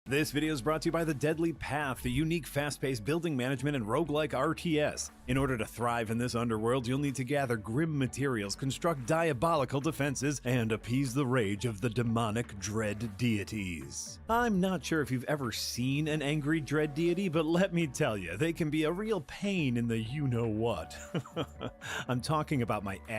This video is brought to you by the Deadly Path, the unique fast-paced building management and roguelike RTS. In order to thrive in this underworld, you'll need to gather grim materials, construct diabolical defenses, and appease the rage of the demonic dread deities. I'm not sure if you've ever seen an angry dread deity, but let me tell you, they can be a real pain in the you-know-what. I'm talking about my ass.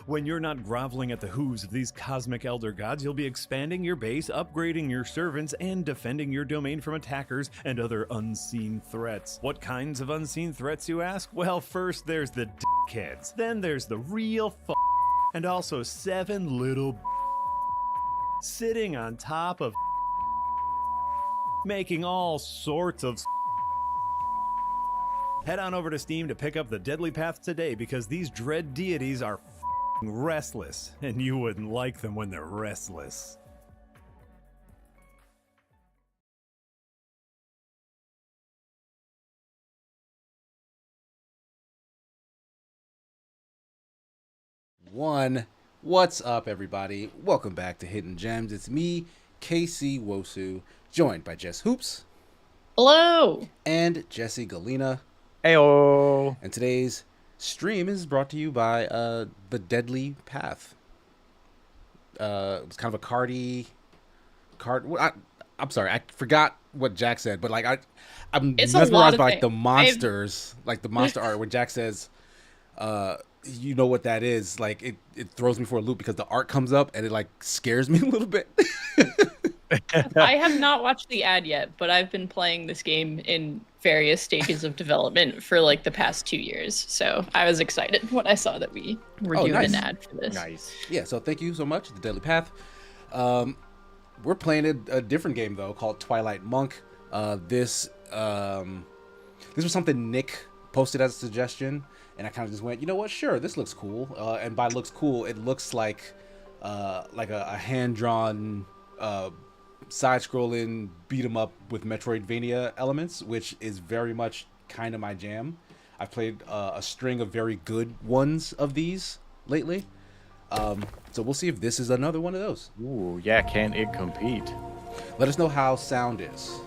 When you're not groveling at the hooves of these cosmic elder gods, you'll be expanding your base, upgrading your servants, and defending your domain from attackers and other unseen threats. What kinds of unseen threats, you ask? Well, first there's the dickheads, then there's the real and also 7 little sitting on top of making all sorts of Head on over to Steam to pick up the Deadly Path today because these dread deities are restless, and you wouldn't like them when they're restless. What's up, everybody? Welcome back to Hidden Gems. It's me, KC Wosu, joined by Jess Hoops. Hello. And Jesse Galena. Heyo. And today's stream is brought to you by the Deadly Path. It's kind of a card. I'm sorry, I forgot what Jack said, but like I'm mesmerized by like the monsters, like the monster art. When Jack says, "You know what that is?" Like it throws me for a loop because the art comes up and it like scares me a little bit. I have not watched the ad yet, but I've been playing this game in various stages of development for like the past 2 years. So I was excited when I saw that we were doing an ad for this. Nice. Yeah, so thank you so much, The Deadly Path. We're playing a different game though called Twilight Monk. This was something Nick posted as a suggestion, and I kind of just went, you know what? Sure, this looks cool. And by looks cool, it looks like a hand-drawn side-scrolling beat 'em up with Metroidvania elements, which is very much kind of my jam. I've played a string of very good ones of these lately, so we'll see if this is another one of those. Ooh, yeah, can it compete? Let us know how sound is.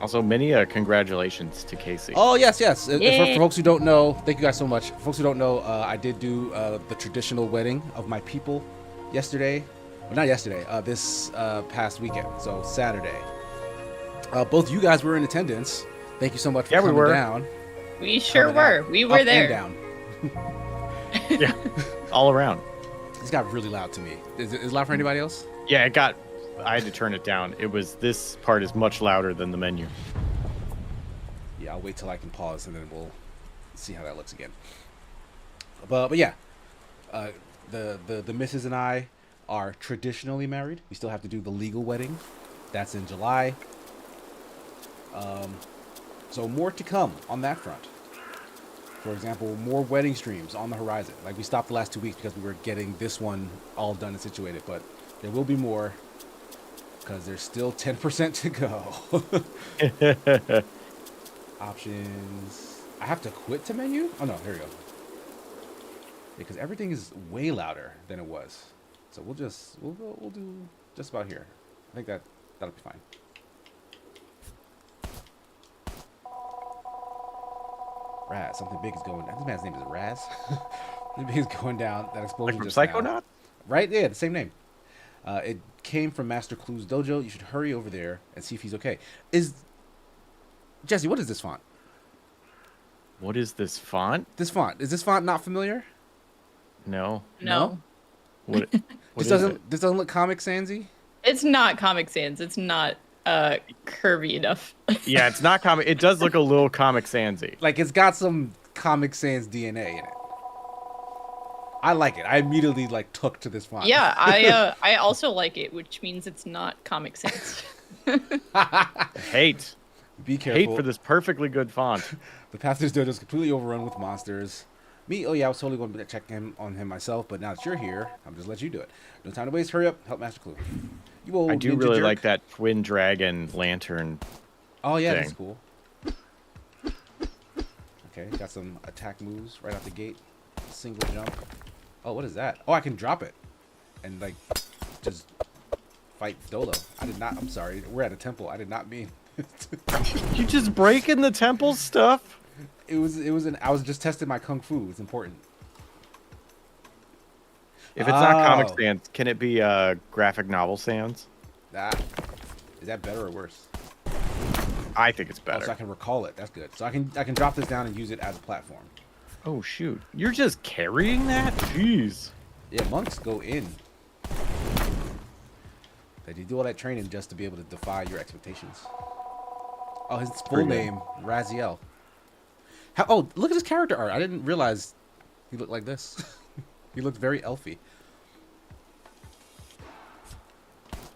Also, many congratulations to Casey. Oh yes. For folks who don't know, thank you guys so much. For folks who don't know, I did do the traditional wedding of my people yesterday. Well, not yesterday, this past weekend, so Saturday. Both you guys were in attendance. Thank you so much for coming down. We sure were. We were there. And down. Yeah, all around. This got really loud to me. Is it loud for anybody else? Yeah, I had to turn it down. This part is much louder than the menu. Yeah, I'll wait till I can pause and then we'll see how that looks again. But yeah, the missus and I are traditionally married. We still have to do the legal wedding. That's in July. So more to come on that front. For example, more wedding streams on the horizon. Like we stopped the last 2 weeks because we were getting this one all done and situated, but there will be more because there's still 10% to go. Options. I have to quit to menu? Oh no, here we go. Because everything is way louder than it was. So we'll do just about here. I think that'll be fine. Raz, something big is going down. This man's name is Raz. Something big is going down. That explosion Like from just now. Psychonaut? Right? Yeah, the same name. It came from Master Clue's dojo. You should hurry over there and see if he's okay. Jesse, what is this font? What is this font? This font. Is this font not familiar? No. No. This doesn't look Comic Sansy? It's not Comic Sans. It's not curvy enough. Yeah, it's not comic. It does look a little Comic Sansy. Like it's got some Comic Sans DNA in it. I like it. I immediately took to this font. Yeah, I also like it, which means it's not Comic Sans. Hate. Be careful. Hate for this perfectly good font. The path to this dojo is completely overrun with monsters. Me, oh yeah, I was totally going to check on him myself, but now that you're here, I'm just let you do it. No time to waste. Hurry up. Help Master Clue. You old I do ninja really jerk. like that twin dragon lantern. Oh yeah, thing. that's cool. Okay, got some attack moves right out the gate. Single jump. Oh, what is that? Oh, I can drop it and just fight Dolo. I did not. I'm sorry. We're at a temple. I did not mean. You just breaking the temple stuff? I was just testing my kung fu. It's important. If it's not Comic Sans, can it be graphic novel sans? Is that better or worse? I think it's Oh, better. so I can recall it. That's good. So I can drop this down and use it as a platform. Oh shoot! You're just carrying that? Jeez. Yeah, monks go in. They do all that training just to be able to defy your expectations. Oh, his full name, Raziel. Oh, look at his character art. I didn't realize he looked like this. He looked very elfy.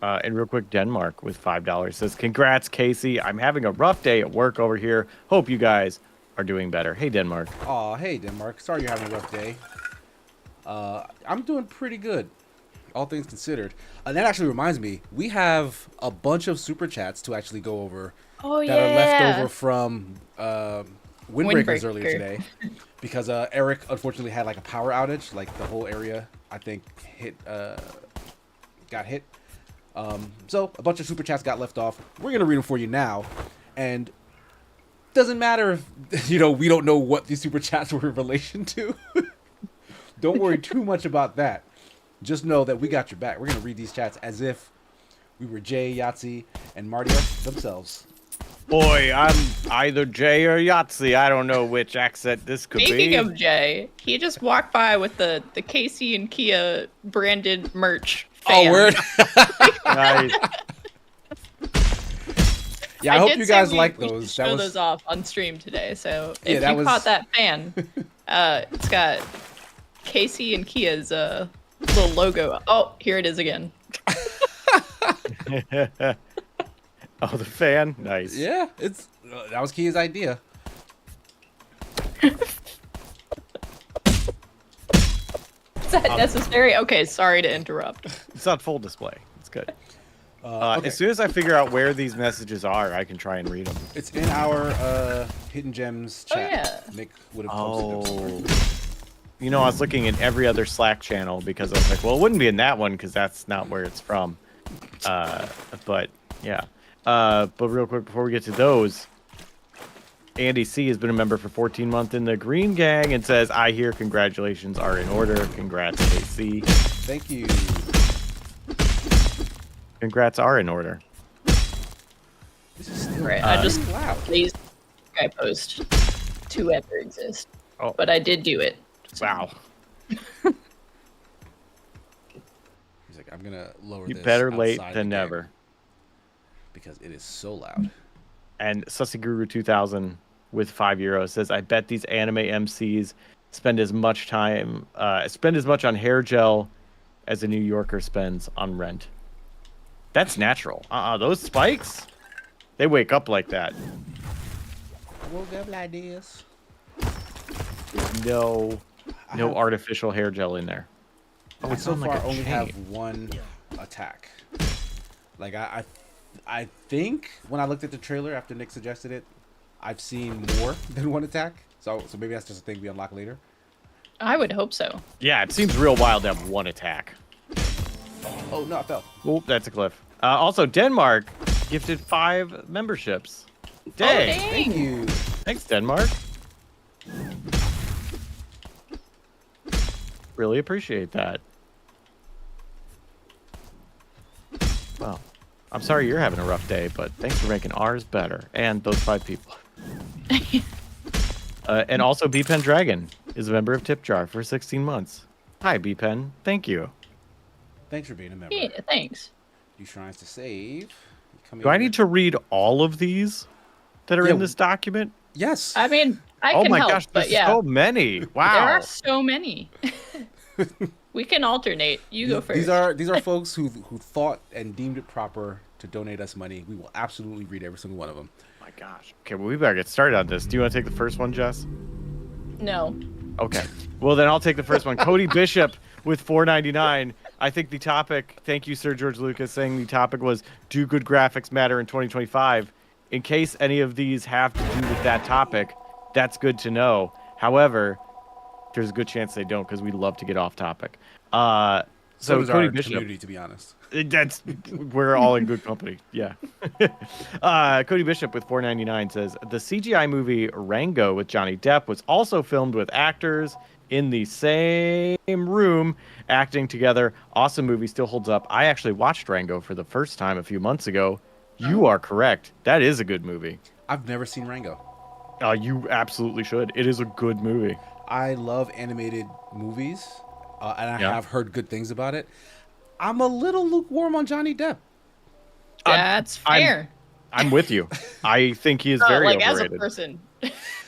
And real quick, Denmark with $5 says, "Congrats, Casey. I'm having a rough day at work over here. Hope you guys are doing better." Hey, Denmark. Oh, hey, Denmark. Sorry you're having a rough day. I'm doing pretty good, all things considered. And that actually reminds me, we have a bunch of super chats to actually go over Oh, that are left yeah. over from Windbreakers earlier today. Because Eric, unfortunately, had like a power outage. Like the whole area, I think, got hit. So a bunch of super chats got left off. We're going to read them for you now. And doesn't matter if, we don't know what these super chats were in relation to. Don't worry too much about that. Just know that we got your back. We're going to read these chats as if we were Jay, Yahtzee, and Marty themselves. Boy, I'm either Jay or Yahtzee. I don't know which accent this could Speaking be. of Jay, he just walked by with the Casey and Kia branded merch. Fan. Oh, word. Nice. Yeah, I hope did you say guys we like should those. show those off on stream today. So Yeah, if that you was- caught that fan, it's got Casey and Kia's little logo. Oh, here it is again. Oh, the fan? Nice. Yeah, that was Kia's idea. Is that necessary? Okay, sorry to interrupt. It's on full display. It's good. Okay. As soon as I figure out where these messages are, I can try and read them. It's in our Hidden Gems chat. yeah. Nick would have posted them. You know, I was looking in every other Slack channel because I was like, well, it wouldn't be in that one because that's not where it's from. But yeah. But real quick before we get to those, Andy C has been a member for 14 months in the Green Gang and says, "I hear congratulations are in order." Congrats, AC. Thank you. Congrats are in order. This is still Right, I just loud. please I post to ever exist. Oh. But I did do it. Wow. He's like, I'm gonna lower You this. better late outside than the game never. because it is so loud. And Susiguru 2000 with €5 says, "I bet these anime MCs spend as much on hair gel as a New Yorker spends on rent." That's natural. Those spikes, they wake up like that. I woke up like this. No artificial hair gel in there. Oh, I it's so on far like a only have chain. one attack. Like I think when I looked at the trailer after Nick suggested it, I've seen more than one attack. So maybe that's just a thing we unlock later. I would hope so. Yeah, it seems real wild to have one attack. Oh no, I fell. Oh, that's a cliff. Also, Denmark gifted 5 memberships. Dang. dang. Thank you. Thanks, Denmark. Really appreciate that. Well, I'm sorry you're having a rough day, but thanks for making ours better. And those 5 people. And also, B-Pen Dragon is a member of Tip Jar for 16 months. Hi, B-Pen. Thank you. Thanks for being a member. Yeah, thanks. Use shrines to save. Come Do I here. need to read all of these that are Yeah. in this document? Yes. I mean, I Oh can my help, gosh, but there's yeah, so many. there Wow. are so many. We can alternate. You go first. These are folks who thought and deemed it proper to donate us money. We will absolutely read every single one of them. Oh my gosh. Okay, well, we better get started on this. Do you want to take the first one, Jess? No. Okay. Well, then I'll take the first one. Cody Bishop with $4.99. I think the topic, thank you, Sir George Lucas, saying the topic was, do good graphics matter in 2025? In case any of these have to do with that topic, that's good to know. However, there's a good chance they don't because we love to get off topic. So does Cody our Bishop. community, to be honest. That's we're all in good company. Yeah. Cody Bishop with 4.99 says the CGI movie Rango with Johnny Depp was also filmed with actors in the same room acting together. Awesome movie, still holds up. I actually watched Rango for the first time a few months ago. You are correct. That is a good movie. I've never seen Rango. You absolutely should. It is a good movie. I love animated movies, and I Yeah. have heard good things about it. I'm a little lukewarm on Johnny Depp. That's fair. I'm with you. I think he is very like overrated. as a person.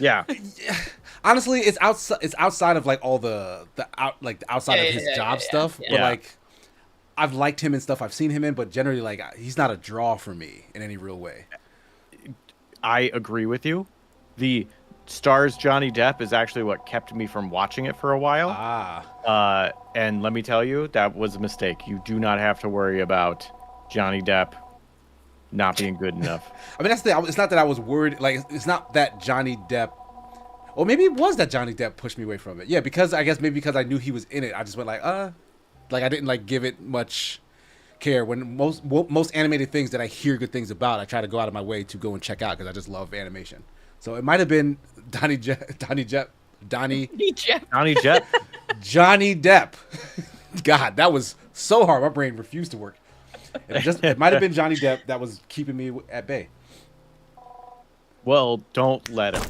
Yeah. Honestly, it's outside. It's outside of like all the outside of his job stuff. yeah. But Yeah. like, I've liked him in stuff I've seen him in. But generally, like, he's not a draw for me in any real way. I agree with you. The stars Johnny Depp is actually what kept me from watching it for a while. And let me tell you, that was a mistake. You do not have to worry about Johnny Depp not being good enough. I mean, it's not that I was worried. Like, it's not that Johnny Depp. Or maybe it was that Johnny Depp pushed me away from it. Yeah, because I guess maybe because I knew he was in it, I just went like I didn't like give it much care. When most animated things that I hear good things about, I try to go out of my way to go and check out because I just love animation. So it might have been Johnny Depp. Johnny Depp. God, that was so hard. My brain refused to work. It might have been Johnny Depp that was keeping me at bay. Well, don't let him.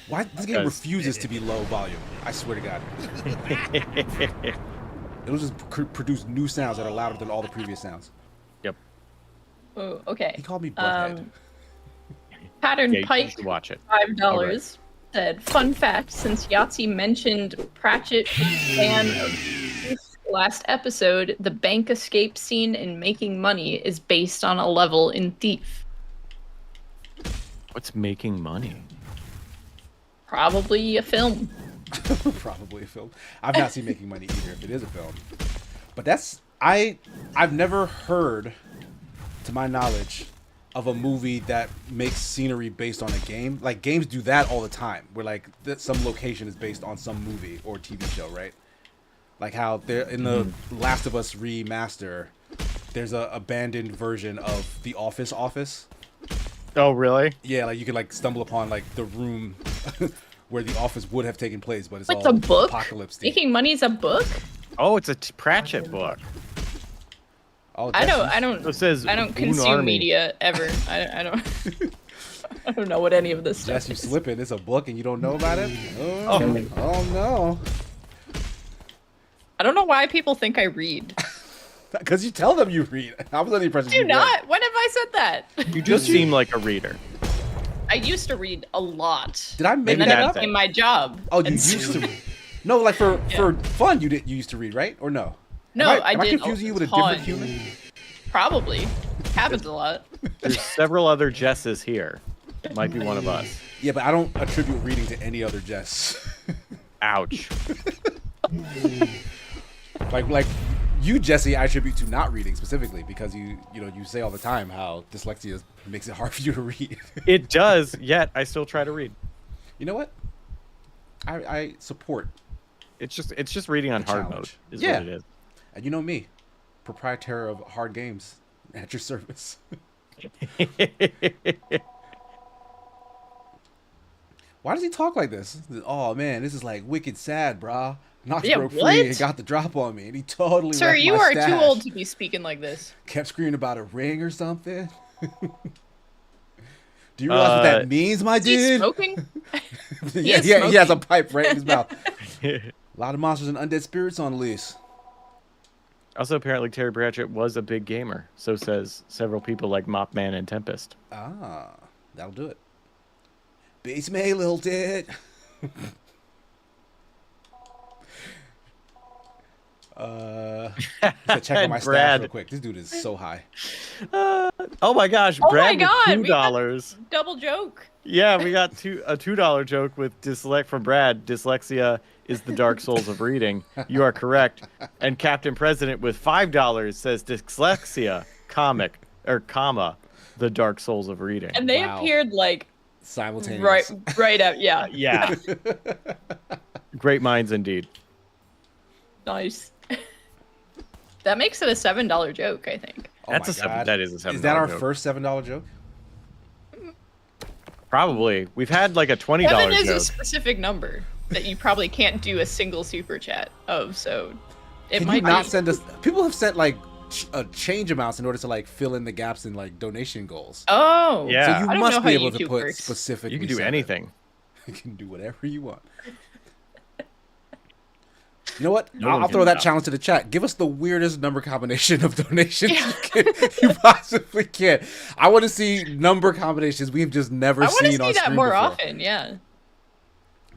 Why this game refuses to be low volume? I swear to God. It'll just produce new sounds that are louder than all the previous sounds. Yep. Oh, okay. He called me Butthead. Pattern Yeah, you Pike, should watch it. $5, said, fun fact, since Yahtzee mentioned Pratchett fan of Thief last episode, the bank escape scene in Making Money is based on a level in Thief. What's Making Money? Probably a film. Probably a film. I've not seen Making Money either, if it is a film. But I've never heard, to my knowledge, of a movie that makes scenery based on a game. Like, games do that all the time, where like some location is based on some movie or TV show, right? Like how they're in the Last of Us remaster, there's a abandoned version of the Office. Oh, really? Yeah, like you could like stumble upon like the room where the office would have taken place, but it's What's all a book? apocalypse themed. Making Money is a book? Oh, it's a Pratchett book. Oh, I that's- don't It says I don't Boone consume Army. media ever. I don't I don't know what any of this stuff Jess, you is. slipping. It's a book and you don't know about it? Oh no. I don't know why people think I read. Because you tell them you read. I was under the impression Do you read. not. When have I said that? You just seem like a reader. I used to read a lot. Did I make And then that it up? became my job. Oh, you And used to read. No, like for fun, you used to read, right? Or no? No, am I Am I did confusing you with a ton. different human? Probably. Happens a lot. There's several other Jesses here. Might be one of us. Yeah, but I don't attribute reading to any other Jess. Ouch. like you, Jesse, I attribute to not reading specifically because you say all the time how dyslexia makes it hard for you to read. It does, yet I still try to read. You know what? I support. It's just reading on The hard mode challenge. is Yeah. what it is. And you know me, proprietor of hard games at your service. Why does he talk like this? Oh man, this is like wicked sad, brah. Knocked Yeah, broke what? free and got the drop on me, and he totally. Sir, wrecked you my are stash. too old to be speaking like this. Kept screaming about a ring or something. Do you realize what that means, my Is he dude? smoking? Yeah, is he has a smoking. pipe right in his mouth. A lot of monsters and undead spirits on the lease. Also, apparently Terry Pratchett was a big gamer. So says several people like Mopman and Tempest. Ah, that'll do it. Base May, little tit. Let's check on my stash Brad. real quick. This dude is so high. Oh my gosh, Oh Brad my God, with we got- $2. Double joke. Yeah, we got a $2 joke with from Brad. Dyslexia is the Dark Souls of reading. You are correct. And Captain President with $5 says dyslexia, comma, the Dark Souls of reading. And they Wow. appeared like Simultaneous. right out. Yeah. Yeah. Great minds indeed. Nice. That makes it a $7 joke, I think. Oh That's my a seven. God. That is a $7 Is that our joke. first $7 joke? Probably. We've had like a $20 Seven is joke. a specific number that you probably can't do a single super chat of, so it Can might you not be. send us? People have sent like change amounts in order to like fill in the gaps in like donation goals. Oh, Yeah. So I you don't must know be how able to YouTube put works. specifically. You can do 7. anything. You can do whatever you want. You know what? No I'll one throw can that stop. challenge to the chat. Give us the weirdest number combination of donations Yeah. you possibly can. I want to see number combinations we've just never I want to seen see on that stream more before. often. Yeah.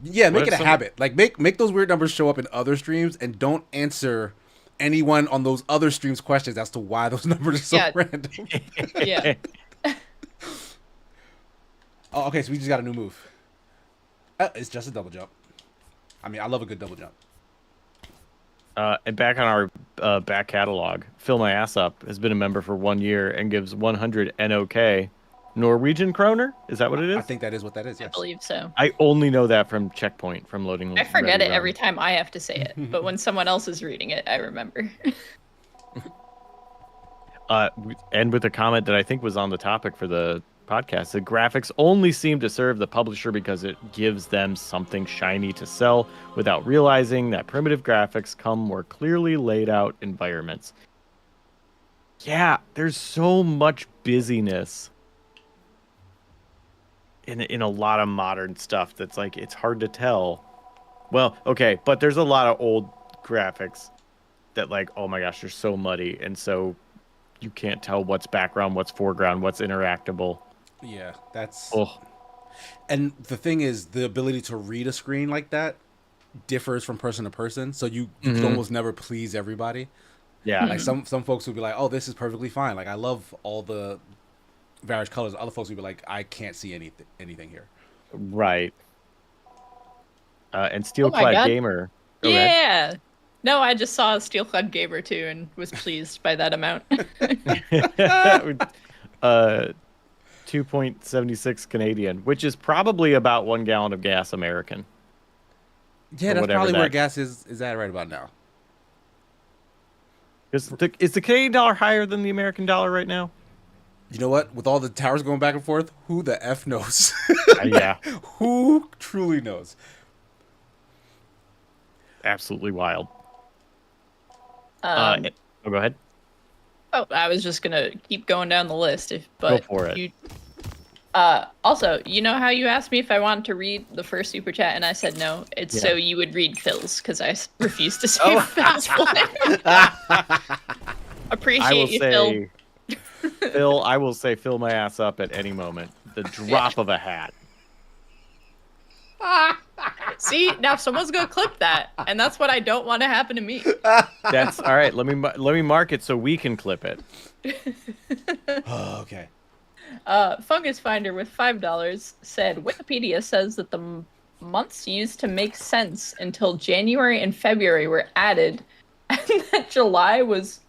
Yeah, make What it if a some- habit. Like make those weird numbers show up in other streams, and don't answer anyone on those other streams questions as to why those numbers are so Yeah. random. Yeah. Oh, okay, so we just got a new move. It's just a double jump. I mean, I love a good double jump. And back on our back catalog, Fill My Ass Up has been a member for 1 year and gives 100 NOK. Norwegian kroner? Is that what it is? I think that is what that is. I Yes. believe so. I only know that from Checkpoint, from loading. I forget Ready it Run. every time I have to say it, but when someone else is reading it, I remember. And with a comment that I think was on the topic for the podcast, the graphics only seem to serve the publisher because it gives them something shiny to sell without realizing that primitive graphics come more clearly laid out environments. Yeah, there's so much busyness in a lot of modern stuff that's like it's hard to tell. Well, okay, but there's a lot of old graphics that like, oh my gosh, they're so muddy, and so you can't tell what's background, what's foreground, what's interactable. Yeah, that's. Oh, And the thing is, the ability to read a screen like that differs from person to person. So you can almost never please everybody. yeah. Like some folks would be like, "Oh, this is perfectly fine. Like I love all the various colors." Other folks would be like, "I can't see anything here." Right. And Oh Steel my Clad God. Gamer. Go ahead. Yeah. No, I just saw Steel Clad Gamer too and was pleased by that amount. 2.76 Canadian, which is probably about 1 gallon of gas American. Yeah, Or that's whatever probably where that- gas is at right about now. Is the Canadian dollar higher than the American dollar right now? You know what? With all the towers going back and forth, who the F knows? Yeah, Who truly knows? absolutely wild. Um, Go ahead. Oh, I was just gonna keep going down the list, but for it. You, also, you know how you asked me if I wanted to read the first super chat, and I said no. It's so you would read Phil's because I refused to say Phil's one. Appreciate I will you, Phil. say, Phil. I will say, fill my ass up at any moment. The drop of a hat. See, now someone's gonna clip that, and that's what I don't want to happen to me. That's all right. Let me mark it so we can clip it. Oh, okay. Fungus Finder with $5 said Wikipedia says that the months used to make sense until January and February were added, and that July was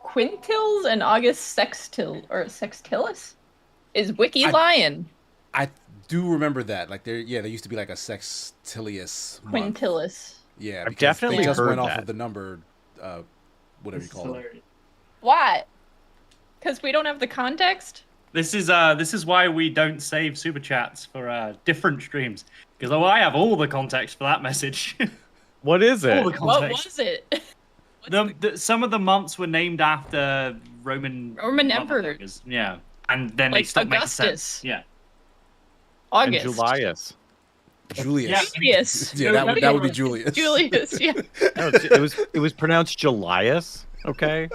quintiles and August sextilis. Is Wiki lying? I do remember that. Like there used to be like a sextilius month. Quintilis. Yeah, I've because definitely they just heard went off that. of the number, whatever you This is call it. hilarious. Why? Because we don't have the context. This is why we don't save super chats for different streams, because I have all the context for that message. What is it? All the What context. was it? Some of the months were named after Roman emperors. motherfuckers. Yeah, and then they Like stopped making Augustus. sense. Yeah. And August. Julius. Julius. Yeah. Julius. Yeah, that would be Julius. Julius. Yeah. No, it was pronounced Julius. Okay.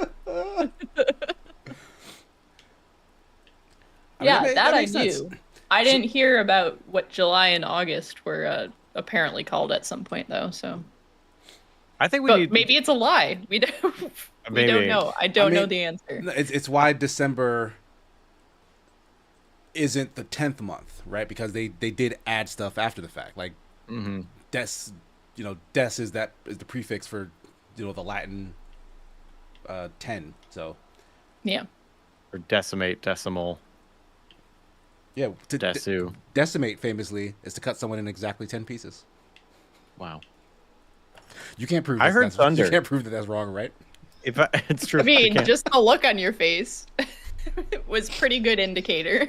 Yeah, that I makes sense. knew. I didn't hear about what July and August were apparently called at some point, though. So, I think we but need. maybe it's a lie. We don't. We Maybe. don't know. I don't know mean, the answer. No, it's why December isn't the 10th month, right? Because they did add stuff after the fact. Like Mhm. des, des is the prefix for the Latin 10. So Yeah. Or decimate, decimal, yeah, to desu. decimate famously is to cut someone in exactly 10 pieces. Wow. You can't prove. I heard that's, thunder. You can't prove that that's wrong, right? It's true. I mean, can't- just the look on your face was pretty good indicator.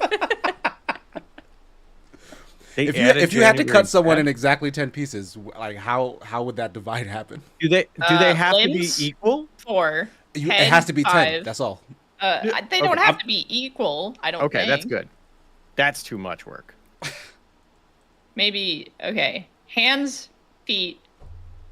They If added you had to January cut someone in 10th. exactly 10 pieces, like how would that divide happen? Do they have to be limbs? equal? 4. It Head, has to be 10. 5. That's all. They don't have to be equal. I don't. Okay, that's think. good. That's too much work. Maybe okay. Hands, feet.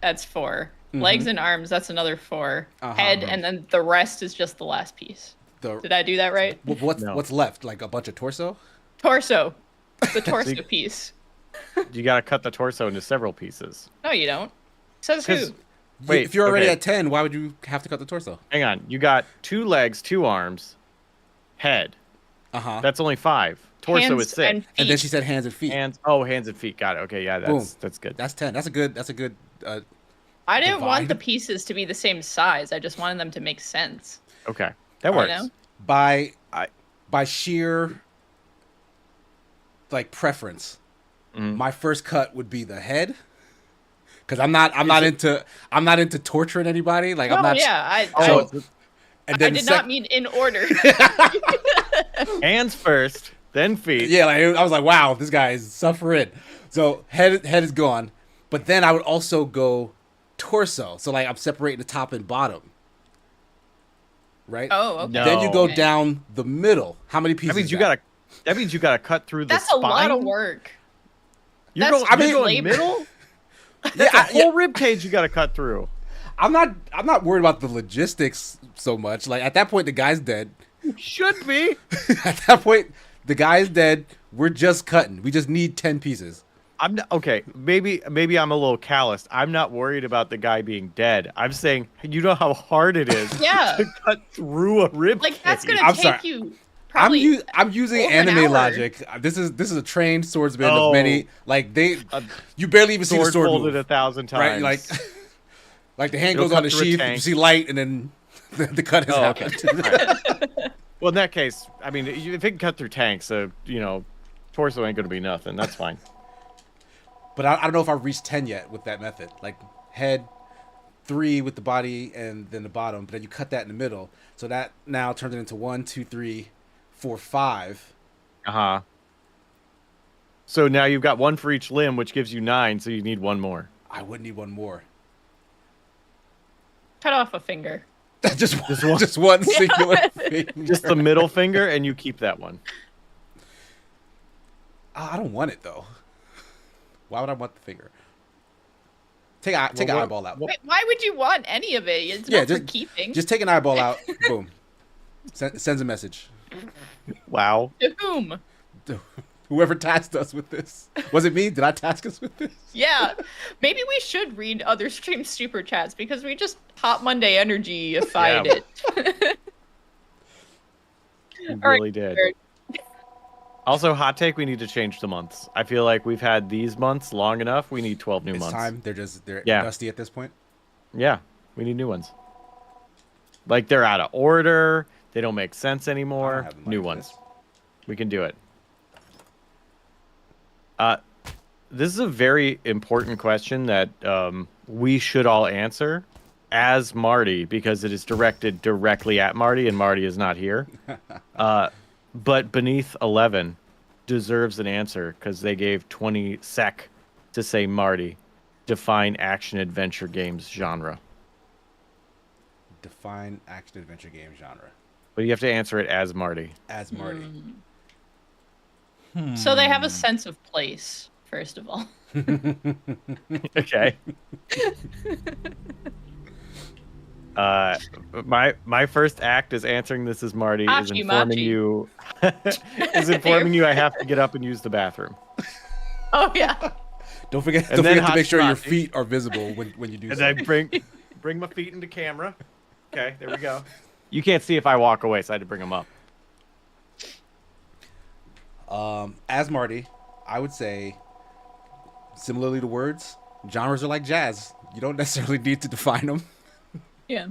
That's 4. Legs and arms. That's another 4. Head, and then the rest is just the last piece. Did I do that right? What's left? Like a bunch of torso? Torso. The torso piece. You got to cut the torso into several pieces. No, you don't. Says who? 'Cause- Wait, if you're already okay. at 10, why would you have to cut the torso? Hang on. You got 2 legs, 2 arms, head. That's only 5. Torso Hands is 6. and feet. And then she said hands and feet. Hands and feet. Got it. Okay, yeah, Boom. that's good. That's 10. That's a good I didn't want the divide. pieces to be the same size. I just wanted them to make sense. Okay, that works. know? by sheer like preference. My first cut would be the head. Cuz I'm not into torturing anybody. Like I'm not I then did not mean in order. Hands first, then feet. Yeah, like I was like, wow, this guy is suffering. So head is gone, but then I would also go torso. So like I'm separating the top and bottom. Right? Oh, okay. No. Then you go Okay. down the middle. How many pieces? That means you gotta cut through the That's spine. a lot of work. You're That's going, just you're going labor. middle. Yeah, That's a whole rib cage you gotta cut through. I'm not worried about the logistics so much. Like at that point, the guy's dead. Should be. At that point, the guy's dead. We're just cutting. We just need 10 pieces. I'm not, okay. Maybe I'm a little calloused. I'm not worried about the guy being dead. I'm saying, you know how hard it is Yeah. to cut through a rib Like that's cage. gonna I'm take sorry. you probably. I'm using over an anime hour. logic. This is a trained swordsman Oh. of many. Like you barely even see the Sword sword folded move, 1,000 times. right? Like the hand It'll goes on cut the through a sheath. You tank. see light, and then the cut has Oh, okay. happened. Well, in that case, I mean, if it can cut through tanks, torso ain't gonna be nothing. That's fine. But I don't know if I've reached 10 yet with that method. Like head, 3 with the body, and then the bottom. But then you cut that in the middle, so that now turns it into 1, 2, 3, 4, 5. So now you've got 1 for each limb, which gives you 9. So you need 1 more. I would need 1 more. Cut off a finger. just one singular finger. Just the middle finger, and you keep that one. I don't want it though. Why would I want the finger? Take an eyeball out. Wait, why would you want any of it? It's Yeah, not for just- keeping. Just take an eyeball out. Boom. Sends a message. Wow. To whom? Whoever tasked us with this. Was it me? Did I task us with this? Yeah, maybe we should read other stream super chats because we just Hot Monday energy-ified Yeah. it. You All right, really did. Jared. Also, hot take: we need to change the months. I feel like we've had these months long enough. We need 12 new It's months. time. They're Yeah. dusty at this point. Yeah, we need new ones. Like they're out of order. They don't make sense I anymore. don't have the money New for ones. this. We can do it. This is a very important question that we should all answer as Marty because it is directed directly at Marty, and Marty is not here. But Beneath 11 deserves an answer because they gave 20 sec to say Marty. Define action adventure games genre. Define action adventure game genre. But you have to answer it as Marty. As Marty. So they have a sense of place, first of all. Okay. My first act is answering this as Marty is Machi, informing machi. you I have to get up and use the bathroom. Oh yeah. Don't forget And then to make sure your Hachimachi. feet are visible when you do And so. I bring my feet into camera. Okay, there we go. You can't see if I walk away, so I had to bring them up. As Marty, I would say, similarly to words, genres are like jazz. You don't necessarily need to define them. Yeah.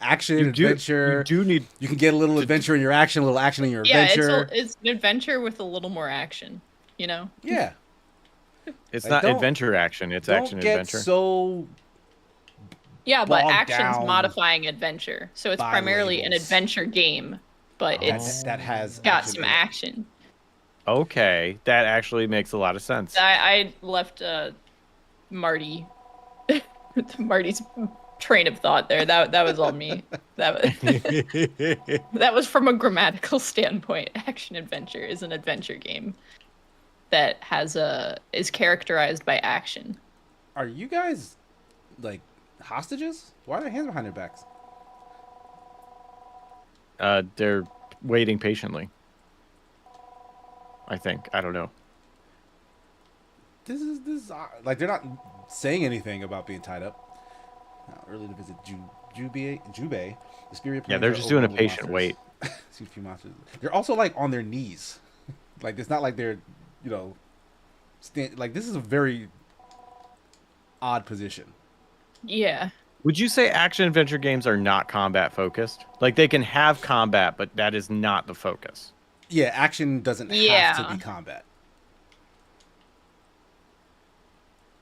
Action, You do adventure. need You can get a little adventure in your action, a little action in your Yeah, adventure. it's an adventure with a little more action, you know? Yeah. it's Like, not don't- adventure action, it's Don't action get adventure. so Yeah, but bogged action's down modifying adventure, so it's by primarily an labels. adventure game, but it's that has got action some in it. action. Okay, that actually makes a lot of sense. I left Marty's train of thought there. That was all me. That was from a grammatical standpoint. Action adventure is an adventure game that is characterized by action. Are you guys like hostages? Why are their hands behind their backs? They're waiting patiently. I think. I don't know. This is like they're not saying anything about being tied up. Early to visit Jubei, the spirit. Yeah, they're just doing a patient wait. See a few monsters. They're also like on their knees. Like it's not like they're, like this is a very odd position. Yeah. Would you say action adventure games are not combat focused? Like they can have combat, but that is not the focus. Yeah, action doesn't have to be combat.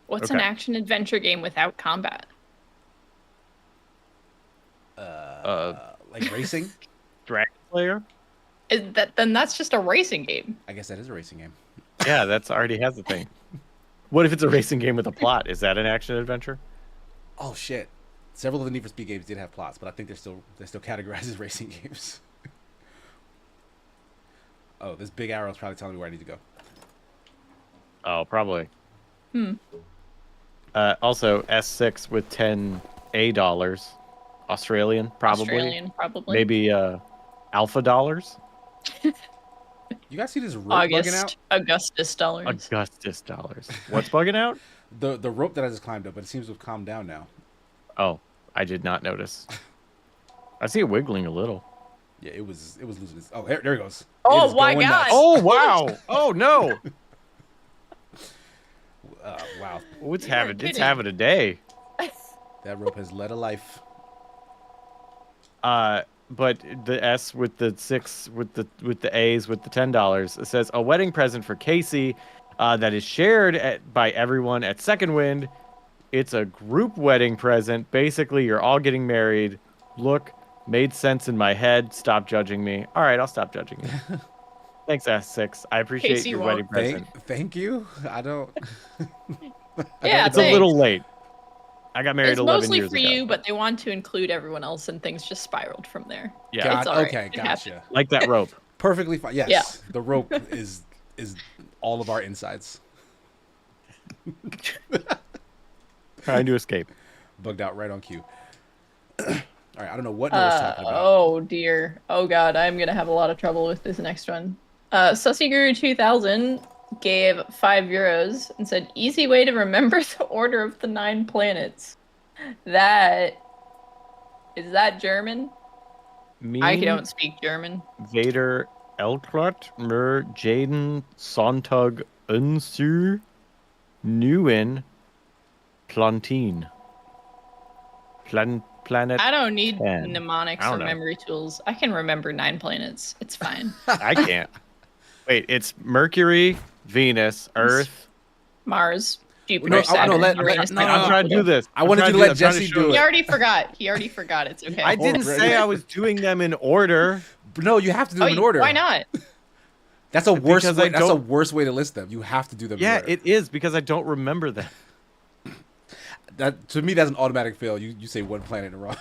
What's an action adventure game without combat? Like racing? Dragon Slayer? Then that's just a racing game. I guess that is a racing game. Yeah, that's already has a thing. What if it's a racing game with a plot? Is that an action adventure? Oh shit! Several of the Need for Speed games did have plots, but I think they're still categorized as racing games. Oh, this big arrow is probably telling me where I need to go. Oh, probably. Also, S6 with 10 $A. Australian, probably. Maybe alpha dollars. You guys see this rope bugging out? Augustus dollars. Augustus dollars. What's bugging out? The rope that I just climbed up, but it seems to have calmed down now. Oh, I did not notice. I see it wiggling a little. Yeah, it was losing its. Oh, there it goes. Oh my god! Nuts. Oh wow! Oh no! Wow. Oh, it's having a day. That rope has led a life. But the S with the 6 with the A's with the $10, it says a wedding present for Casey that is shared by everyone at Second Wind. It's a group wedding present. Basically, you're all getting married. Look, made sense in my head. Stop judging me. All right, I'll stop judging you. Thanks, S6. I appreciate Casey your won't. wedding present. Thank you. I don't. Yeah, It's a little late. I got married 11 years ago. It's mostly for you, but they want to include everyone else, and things just spiraled from there. Yeah. It's all right. Okay, It gotcha. happened. Like that rope. Perfectly fine. Yes. Yeah. The rope is all of our insides. Trying to escape. Bugged out right on cue. All right, I don't know what Noah's talking about. Oh dear. Oh god, I'm gonna have a lot of trouble with this next one. Sussy Guru 2000 gave €5 and said, "Easy way to remember the order of the 9 planets." Is that German? I don't speak German. Vader, Elkrot, Mer, Jaden, Sontag, Unsur, Newen, Plantine. Planet. I don't need 10. mnemonics I or don't know. memory tools. I can remember 9 planets. It's fine. I can't. Wait, it's Mercury, Venus, Earth. Mars, Jupiter, No, Saturn, let- Uranus, no, Neptune, I'm trying to do Pluto. this. I wanted you to let Jesse do He it. already forgot. He already forgot. It's okay. I didn't say I was doing them in order. No, you have to do them in order. Why not? That's a worse Because way. I That's a don't- worse way to list them. You have to do them. Yeah, in order. it is because I don't remember them. That to me that's an automatic fail. You say one planet in a row.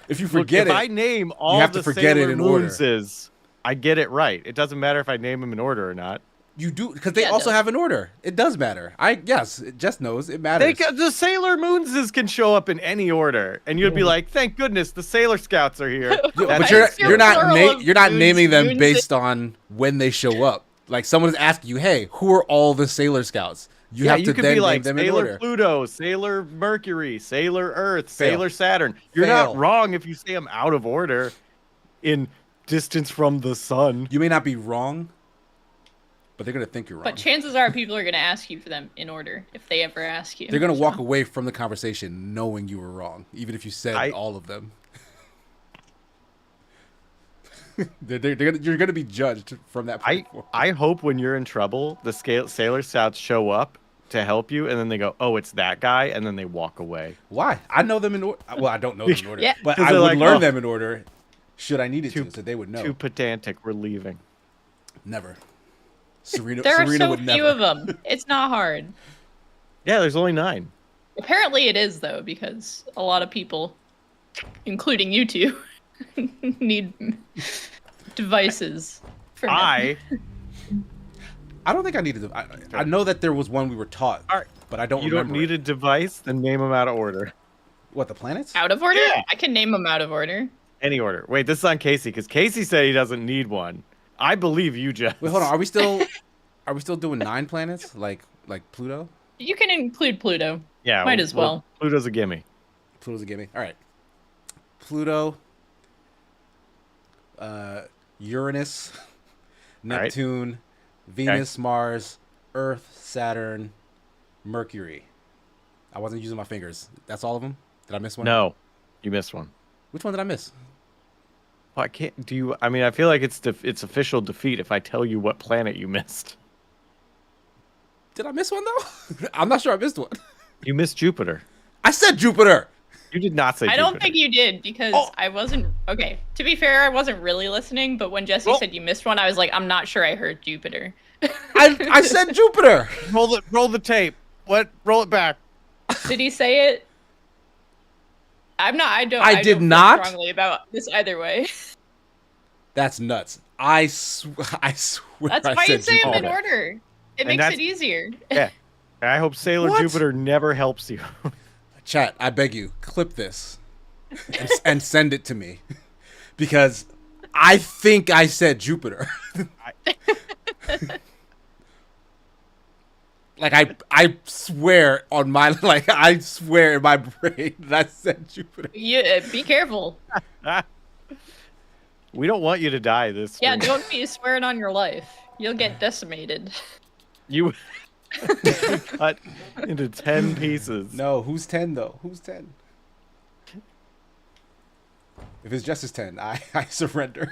If you Look, forget if it, I name all have the to forget it Sailor in order. Moonses, I get it right. It doesn't matter if I name them in order or not. you do because they Yeah, it also does. have an order. It does matter. Jess knows it matters. The Sailor Moonses can show up in any order, and you'd be like, "Thank goodness the Sailor Scouts are here." But Why you're is there you're not plural of you're not moons- naming them moons based on when they show up. Like someone is asking you, "Hey, who are all the Sailor Scouts?" You have to could then be like name them in Sailor order. Pluto, Sailor Mercury, Sailor Earth, Fail. Sailor Saturn. You're Fail. not wrong if you say them out of order in distance from the sun. You may not be wrong, but they're gonna think you're wrong. But chances are people are going to ask you for them in order if they ever ask you. They're gonna walk away from the conversation knowing you were wrong, even if you said all of them. You're gonna be judged from that point forward. I hope when you're in trouble, the Sailor Scouts show up to help you, and then they go, "Oh, it's that guy," and then they walk away. Why? I know them in order. Well, I don't know them in order, Yeah. but 'Cause I they're would like, learn "Oh." them in order. Should I need it Too- to, so they would know. Too pedantic. We're leaving. Never. Serena. There are Serena so would few never. of them. It's not hard. Yeah, there's only 9. Apparently it is though, because a lot of people, including you two, need devices for them. I don't think I needed them. I know that there was one we were taught, Alright. but I don't You remember. don't need it. a device, then name them out of order. What, the planets? Out of order? Yeah. I can name them out of order. Any order. Wait, this is on Casey, because Casey said he doesn't need one. I believe you, Jess. Wait, hold on. Are we still doing 9 planets like Pluto? You can include Pluto. Yeah, Might as well. Pluto's a gimme. Pluto's a gimme. All right. Pluto, Uranus, Neptune, Venus, Mars, Earth, Saturn, Mercury. I wasn't using my fingers. That's all of them? Did I miss one? No, you missed one. Which one did I miss? Well, I can't. Do you? I mean, I feel like it's official defeat if I tell you what planet you missed. Did I miss one though? I'm not sure I missed one. You missed Jupiter. I said Jupiter. You did not say. I Jupiter. don't think you did because I wasn't okay. To be fair, I wasn't really listening, but when Jesse said you missed one, I was like, I'm not sure I heard Jupiter. I said Jupiter. Roll the tape. What? Roll it back. Did he say it? I did don't feel not. strongly about this either way. That's nuts. I swear. That's I why you said say them in Jupiter. order. It And makes that's- it easier. Yeah. I hope Sailor What? Jupiter never helps you. Chat, I beg you, clip this and send it to me because I think I said Jupiter. Like I swear on my I swear in my brain that I said Jupiter. Be careful. We don't want you to die this. Yeah, stream. don't be swearing on your life. You'll get decimated. You cut into 10 pieces. No, who's 10 though? Who's 10? If it's just as 10, I surrender.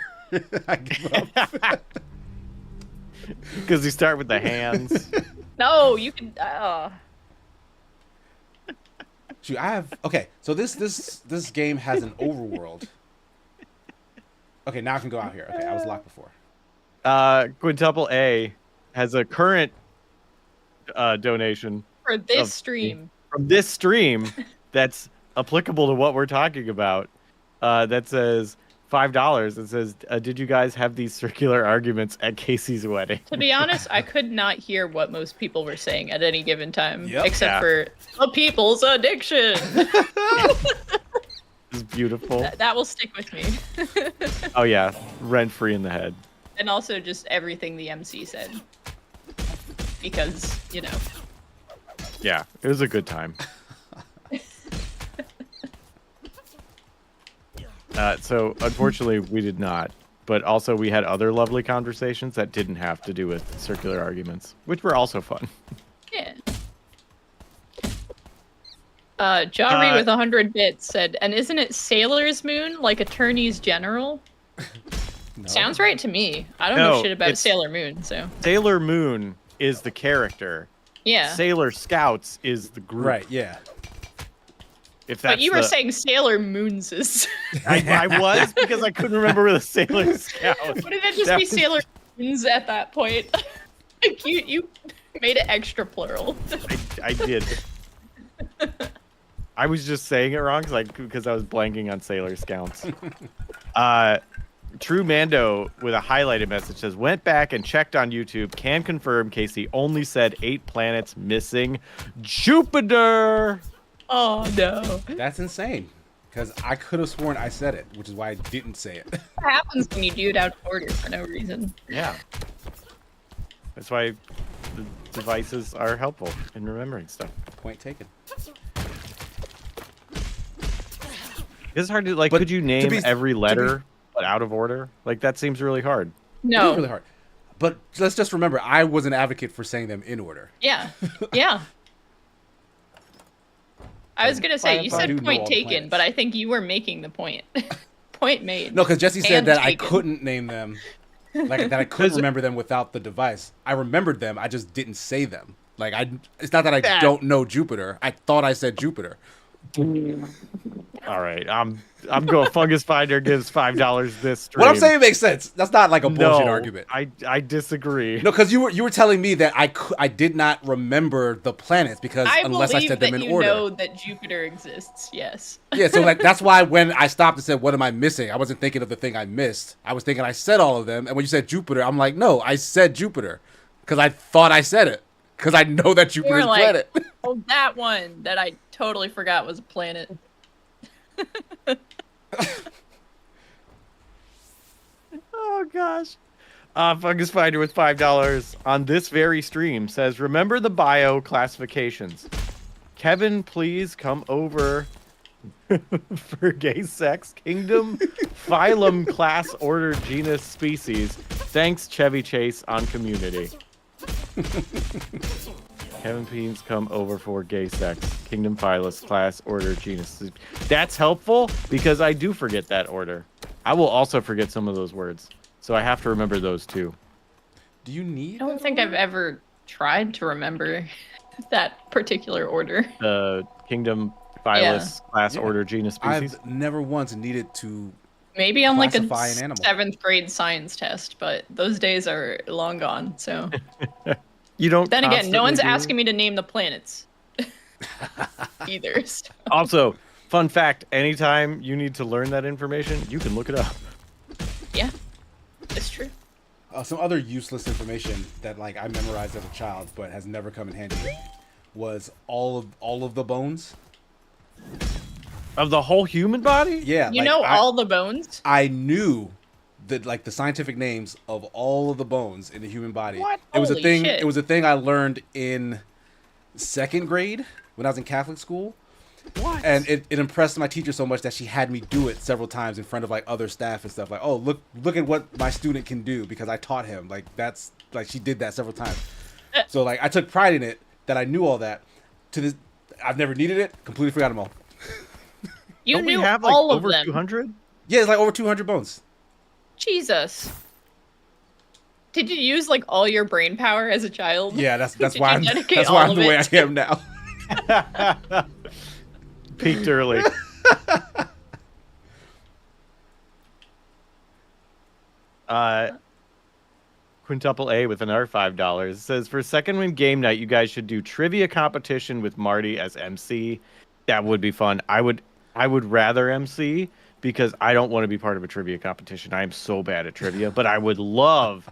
I give up. Because you start with the hands. No, you can. Shoot, I have okay. So this game has an overworld. Okay, now I can go out here. Okay, I was locked before. Quintuple A has a current donation For this Of- stream. from this stream that's applicable to what we're talking about. That says $5. It says, "Did you guys have these circular arguments at Casey's wedding?" To be honest, I could not hear what most people were saying at any given time, Yep. except Yeah. for the people's addiction. It's beautiful. That will stick with me. Oh yeah, rent free in the head. And also just everything the MC said. Because, Yeah, it was a good time. So unfortunately, we did not. But also, we had other lovely conversations that didn't have to do with circular arguments, which were also fun. yeah. Jari with 100 bits said, and isn't it Sailor's Moon, like Attorneys General? No. Sounds right to me. I don't No, know shit about it's- Sailor Moon, so. Sailor Moon is the character. Yeah. Sailor Scouts is the group. Right, yeah. If that's But you were saying Sailor Moons is. I was because I couldn't remember the Sailor Scout. Wouldn't it just That be was- Sailor Moons at that point? Like you made it extra plural. I did. I was just saying it wrong because I was blanking on Sailor Scouts. True Mando with a highlighted message says, went back and checked on YouTube. Can confirm Casey only said 8 planets missing Jupiter. Oh no. That's insane. Because I could have sworn I said it, which is why I didn't say it. What happens when you do it out of order for no reason? Yeah. That's why the devices are helpful in remembering stuff. Point taken. It's hard to But could you to name be- every to be- letter but out of order? Like that seems really hard. It No. is really hard. But let's just remember, I was an advocate for saying them in order. Yeah. Yeah. I was gonna say, you I do said know point all the taken, planets. but I think you were making the point. Point made. No, because Jesse said And that taken. I couldn't name them, like that I couldn't remember them without the device. I remembered them, I just didn't say them. Like it's not that I don't know Jupiter. I thought I said Jupiter. All right, I'm going. Fungus Finder gives $5 this stream. What I'm saying makes sense. That's not like a bullshit argument. I disagree. No, because you were telling me that I did not remember the planets because unless I said them in order. I know that Jupiter exists. Yes. Yeah, so like that's why when I stopped and said, "What am I missing?" I wasn't thinking of the thing I missed. I was thinking I said all of them, and when you said Jupiter, I'm like, no, I said Jupiter because I thought I said it because I know that Jupiter is a planet. Oh, that one that I totally forgot was a planet. Oh gosh. Fungus Finder with $5 on this very stream says, remember the bio classifications. Kevin, please come over for gay sex, kingdom, phylum, class, order, genus, species. Thanks, Chevy Chase on community. Kevin, please come over for gay sex, kingdom, phylus, class, order, genus. That's helpful because I do forget that order. I will also forget some of those words. So I have to remember those too. Do you need? I don't think I've ever tried to remember that particular order. Kingdom, phylus, class, order, genus, species. I've never once needed to. Maybe on like a an 7th grade science test, but those days are long gone. So. You don't. Then again, no one's asking me to name the planets either. So. Also, fun fact: anytime you need to learn that information, you can look it up. Yeah. It's true. Some other useless information that like I memorized as a child but has never come in handy was all of the bones of the whole human body. Yeah, you know all the bones. I knew that like the scientific names of all of the bones in the human body. What? It was a Holy thing. shit. It was a thing I learned in 2nd grade when I was in Catholic school. What? And it impressed my teacher so much that she had me do it several times in front of like other staff and stuff. Like, oh, look at what my student can do because I taught him. Like that's like she did that several times. So like I took pride in it that I knew all that. To this, I've never needed it. Completely forgot them all. You Don't knew we have like all over of them. 200? Yeah, it's like over 200 bones. Jesus. Did you use like all your brain power as a child? Yeah, that's Did why you I'm dedicate that's why all I'm the of way it I am now. Peaked early. Quintuple A with another $5 says, for second win game night, you guys should do trivia competition with Marty as MC. That would be fun. I would rather MC because I don't want to be part of a trivia competition. I am so bad at trivia, but I would love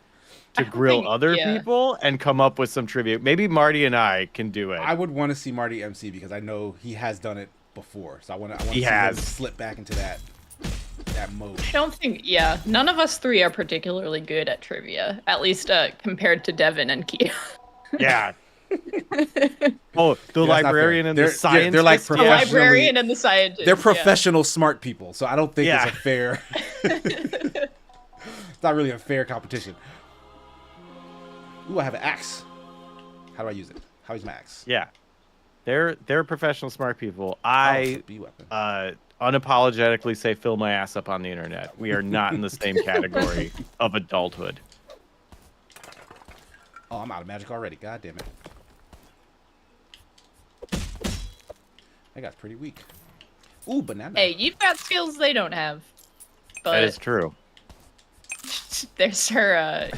to grill other people and come up with some trivia. Maybe Marty and I can do it. I would want to see Marty MC because I know he has done it before. So I want to see him slip back into that mode. I don't think, none of us three are particularly good at trivia, at least compared to Devin and Kia. Yeah. Oh, the librarian and the scientist. They're like the librarian and the scientist. They're professional smart people, so I don't think it's a fair. It's not really a fair competition. Ooh, I have an axe. How do I use it? How is my axe? Yeah, they're professional smart people. I unapologetically say fill my ass up on the internet. We are not in the same category of adulthood. Oh, I'm out of magic already. God damn it. That guy's pretty weak. Ooh, banana. Hey, you've got skills they don't have. But That is true. There's her,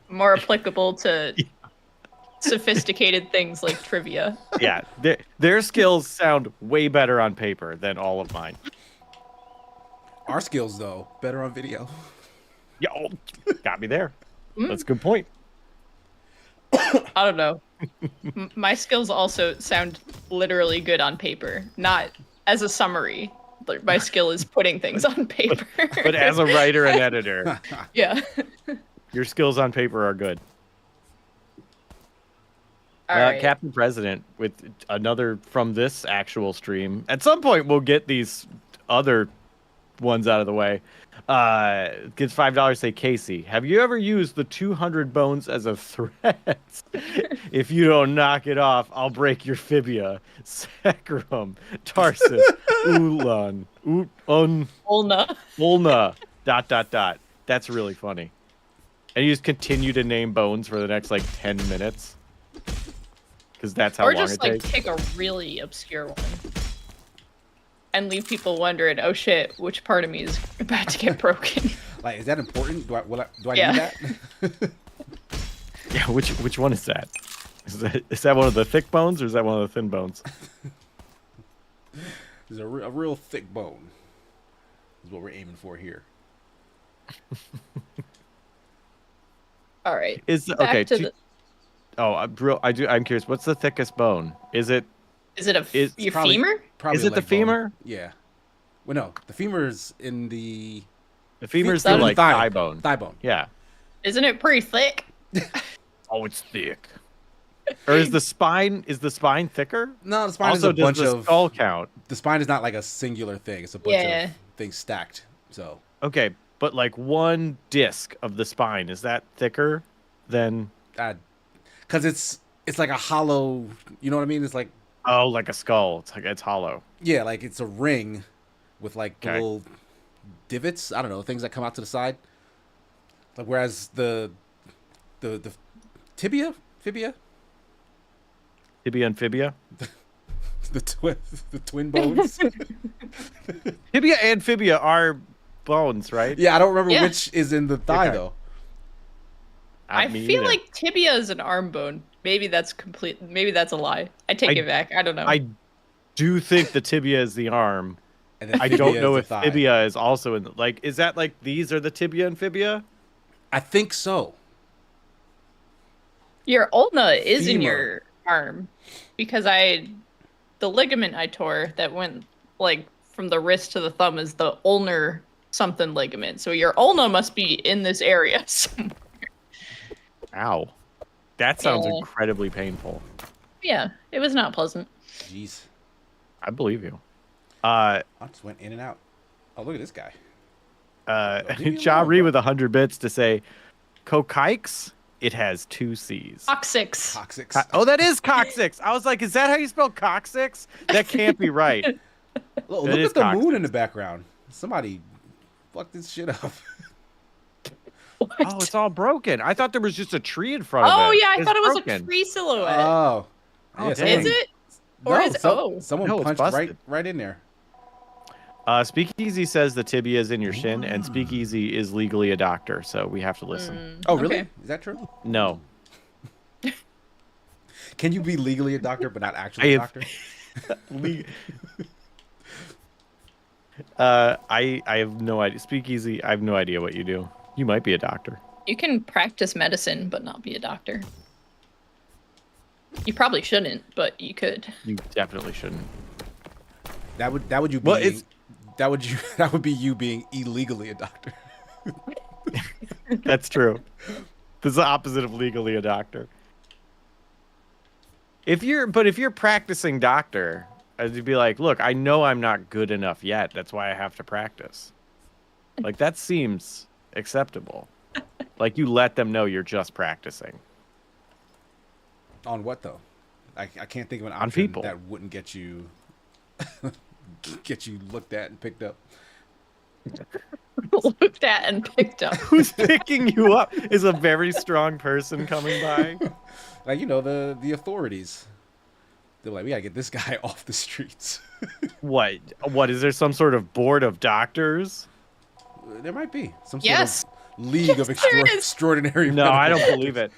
more applicable to sophisticated things like trivia. Yeah, their skills sound way better on paper than all of mine. Our skills, though, better on video. Yeah, got me there. That's a good point. I don't know. My skills also sound literally good on paper, not as a summary. Like, my skill is putting things on paper. But as a writer and editor, yeah, your skills on paper are good. All right. Captain President with another from this actual stream. At some point, we'll get these other ones out of the way. Gives $5. Say, Casey, have you ever used the 200 bones as a threat? If you don't knock it off, I'll break your fibia. Sacrum, tarsus, ulan, ulna, ... That's really funny. And you just continue to name bones for the next like 10 minutes. because that's how Or long just it like takes. pick a really obscure one and leave people wondering, oh shit, which part of me is about to get broken? Like, is that important? Do I Yeah. need that? Yeah, which one is that? Is that one of the thick bones or is that one of the thin bones? There's a real thick bone. Is what we're aiming for here. All right. Is back okay. to the- Oh, I'm curious. What's the thickest bone? Is it Is it your Probably- femur? Probably Is it the leg bone. femur? Yeah. Well, no, the femur's in the the femur's That's the like thigh. thigh bone? thigh bone. Yeah. Isn't it pretty thick? Oh, it's thick. Or is the spine thicker? No, the spine Also, is a does bunch the of. skull count? The spine is not like a singular thing. It's a bunch Yeah. of things stacked. So Okay, but like one disc of the spine, is that thicker than because it's like a hollow. You know what I mean? It's like like a skull? It's hollow. yeah, like it's a ring with like Okay. little divots. I don't know, things that come out to the side. Like whereas the fibia, Tibia and fibia. the twin bones. Tibia and fibia are bones, right? Yeah, I don't remember Yeah. which is in the thigh Okay. though. I Me feel either. like tibia is an arm bone. Maybe that's complete. Maybe that's a lie. I take it back. I don't know. I do think the tibia is the arm. And then I fibia don't is know the if thigh. fibia is also in like. Is that like these are the tibia and fibia? I think so. Your ulna is in Femur. your arm because the ligament I tore that went like from the wrist to the thumb is the ulnar something ligament. So your ulna must be in this area somewhere. Ow, that sounds Yeah. incredibly painful. Yeah, it was not pleasant. Jeez, I believe you. I just went in and out. Oh, look at this guy. leave me Ja alone, Ree bro. with 100 bits to say, Kokikes, it has 2 C's. Coccyx. Toxics. Oh, that is coccyx. I was like, is that how you spell coccyx? That can't be right. Look It is at the coccyx. moon in the background. Somebody fucked this shit up. What? Oh, it's all broken. I thought there was just a tree in front of it. Oh yeah, I It's thought it was a broken. tree silhouette. Oh. Oh, Yeah, dang. Is it? Or is someone No, it's punched busted. right in there. Speakeasy says the tibia is in your shin, and Speakeasy is legally a doctor, so we have to listen. Oh, really? Okay. Is that true? No. Can you be legally a doctor but not I actually a have- doctor? I have no idea. Speakeasy, I have no idea what you do. You might be a doctor. You can practice medicine but not be a doctor. You probably shouldn't, but you could. You definitely shouldn't. That would you be Well, it's- that would be you being illegally a doctor. That's true. This is the opposite of legally a doctor. If you're practicing doctor, you'd be like, look, I know I'm not good enough yet. That's why I have to practice. Like that seems acceptable. Like you let them know you're just practicing. On what though? I can't think of an On option people. that wouldn't get you looked at and picked up. Looked at and picked up. Who's picking you up is a very strong person coming by. Like, you know, the authorities. They're like, we gotta get this guy off the streets. What is there some sort of board of doctors? There might be some sort Yes. of league of Yes, there is. extraordinary. No, I medical don't believe it.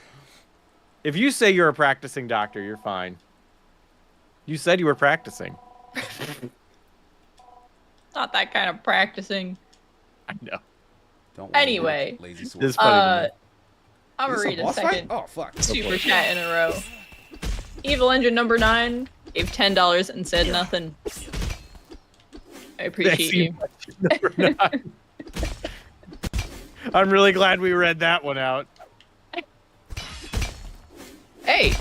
If you say you're a practicing doctor, you're fine. You said you were practicing. Not that kind of practicing. I know. Don't worry, Anyway. lazy sword. This is funny to me. I'm Is gonna this read a boss fight? second Oh fuck! super chat in a row. Evil Engine number 9 gave $10 and said nothing. I appreciate you. Number 9. I'm really glad we read that one out. Hey,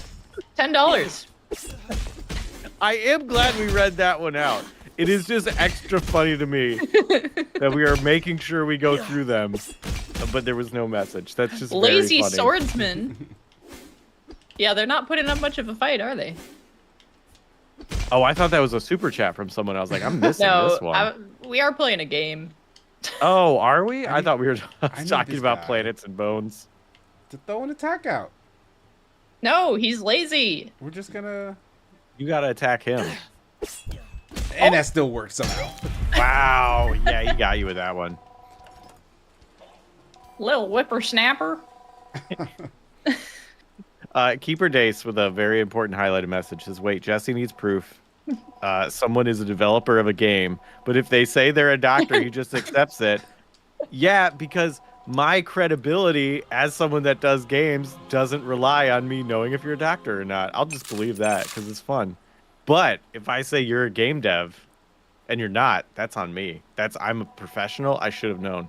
$10. I am glad we read that one out. It is just extra funny to me that we are making sure we go through them, but there was no message. That's just Lazy very funny. swordsman. Yeah, they're not putting up much of a fight, are they? Oh, I thought that was a super chat from someone. I was like, I'm missing this one. We are playing a game. Oh, are we? I thought we were need talking this about guy. planets and bones. To throw an attack out. No, he's lazy. We're just gonna. You gotta attack him. And that still works somehow. Wow. Yeah, he got you with that one. Little whippersnapper. Keeper Dace with a very important highlighted message says, wait, Jesse needs proof. Someone is a developer of a game, but if they say they're a doctor, he just accepts it. Yeah, because my credibility as someone that does games doesn't rely on me knowing if you're a doctor or not. I'll just believe that because it's fun. But if I say you're a game dev and you're not, that's on me. I'm a professional. I should have known.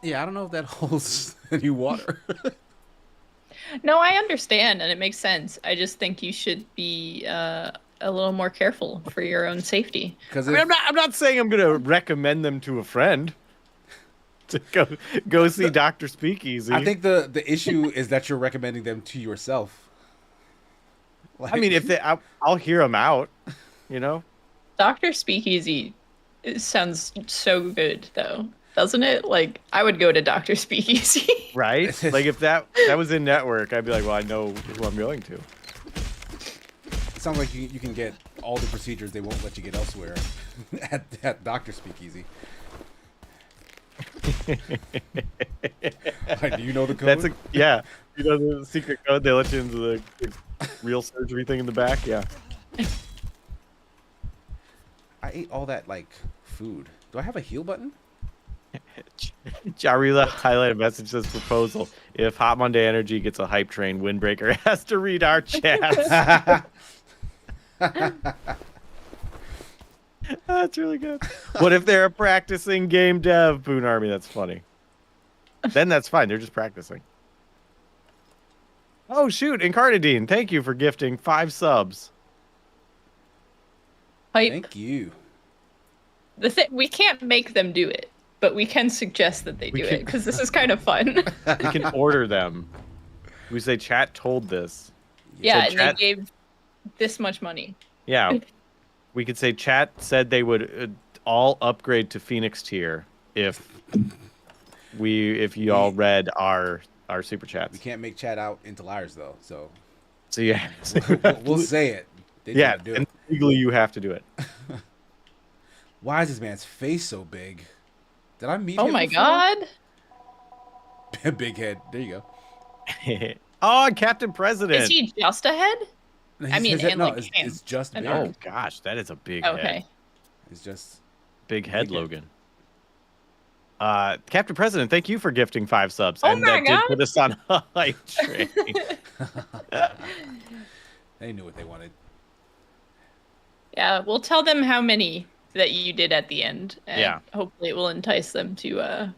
Yeah, I don't know if that holds any water. No, I understand, and it makes sense. I just think you should be a little more careful for your own safety. Because I mean, I'm not saying I'm gonna recommend them to a friend to go see Dr. Speakeasy. I think the issue is that you're recommending them to yourself. Like, I mean, if I'll hear them out, you know. Dr. Speakeasy sounds so good, though, doesn't it? Like, I would go to Dr. Speakeasy. Right? Like if that was in network, I'd be like, well, I know who I'm going to. it sounds like you can get all the procedures they won't let you get elsewhere at Dr. Speakeasy. Like, do you know the code? Yeah. You know the secret code? They let you into the real surgery thing in the back? Yeah. I ate all that, like, food. Do I have a heal button? Jarila highlighted message says proposal. If Hot Monday Energy gets a hype train, Windbreaker has to read our chats. That's really good. What if they're a practicing game dev, Boone Army? That's funny. Then that's fine. They're just practicing. Oh, shoot. Incarnadine, thank you for gifting 5 subs. Hype. Thank you. We can't make them do it, but we can suggest that they do it, because this is kind of fun. We can order them. We say chat told this. Yeah, So and chat- they gave this much money. Yeah. We could say chat said they would all upgrade to Phoenix tier if you all read our super chats. We can't make chat out into liars, though, so So yeah. we'll say it. They Yeah, do and it. legally you have to do it. Why is this man's face so big? Did I meet Oh him my before? god. Big head. There you go. Oh, Captain President. Is he just a head? I mean, His head- and, no, like, it's, hands. it's just And big. Oh gosh, that is a big Okay. head. It's just Big head, Big head. Logan. Captain President, thank you for gifting 5 subs. Oh and my that God. did put us on a hype train. they knew what they wanted. Yeah, we'll tell them how many that you did at the end. And Yeah. hopefully it will entice them to,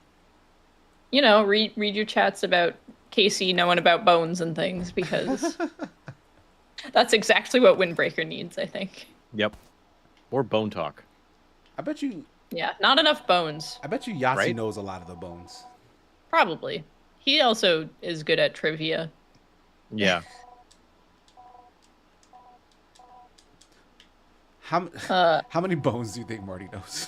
read your chats about Casey knowing about bones and things, because that's exactly what Windbreaker needs, I think. Yep. Or bone talk. I bet you Yeah, not enough bones. Yahtzee Right? knows a lot of the bones. Probably. He also is good at trivia. Yeah. How many bones do you think Marty knows?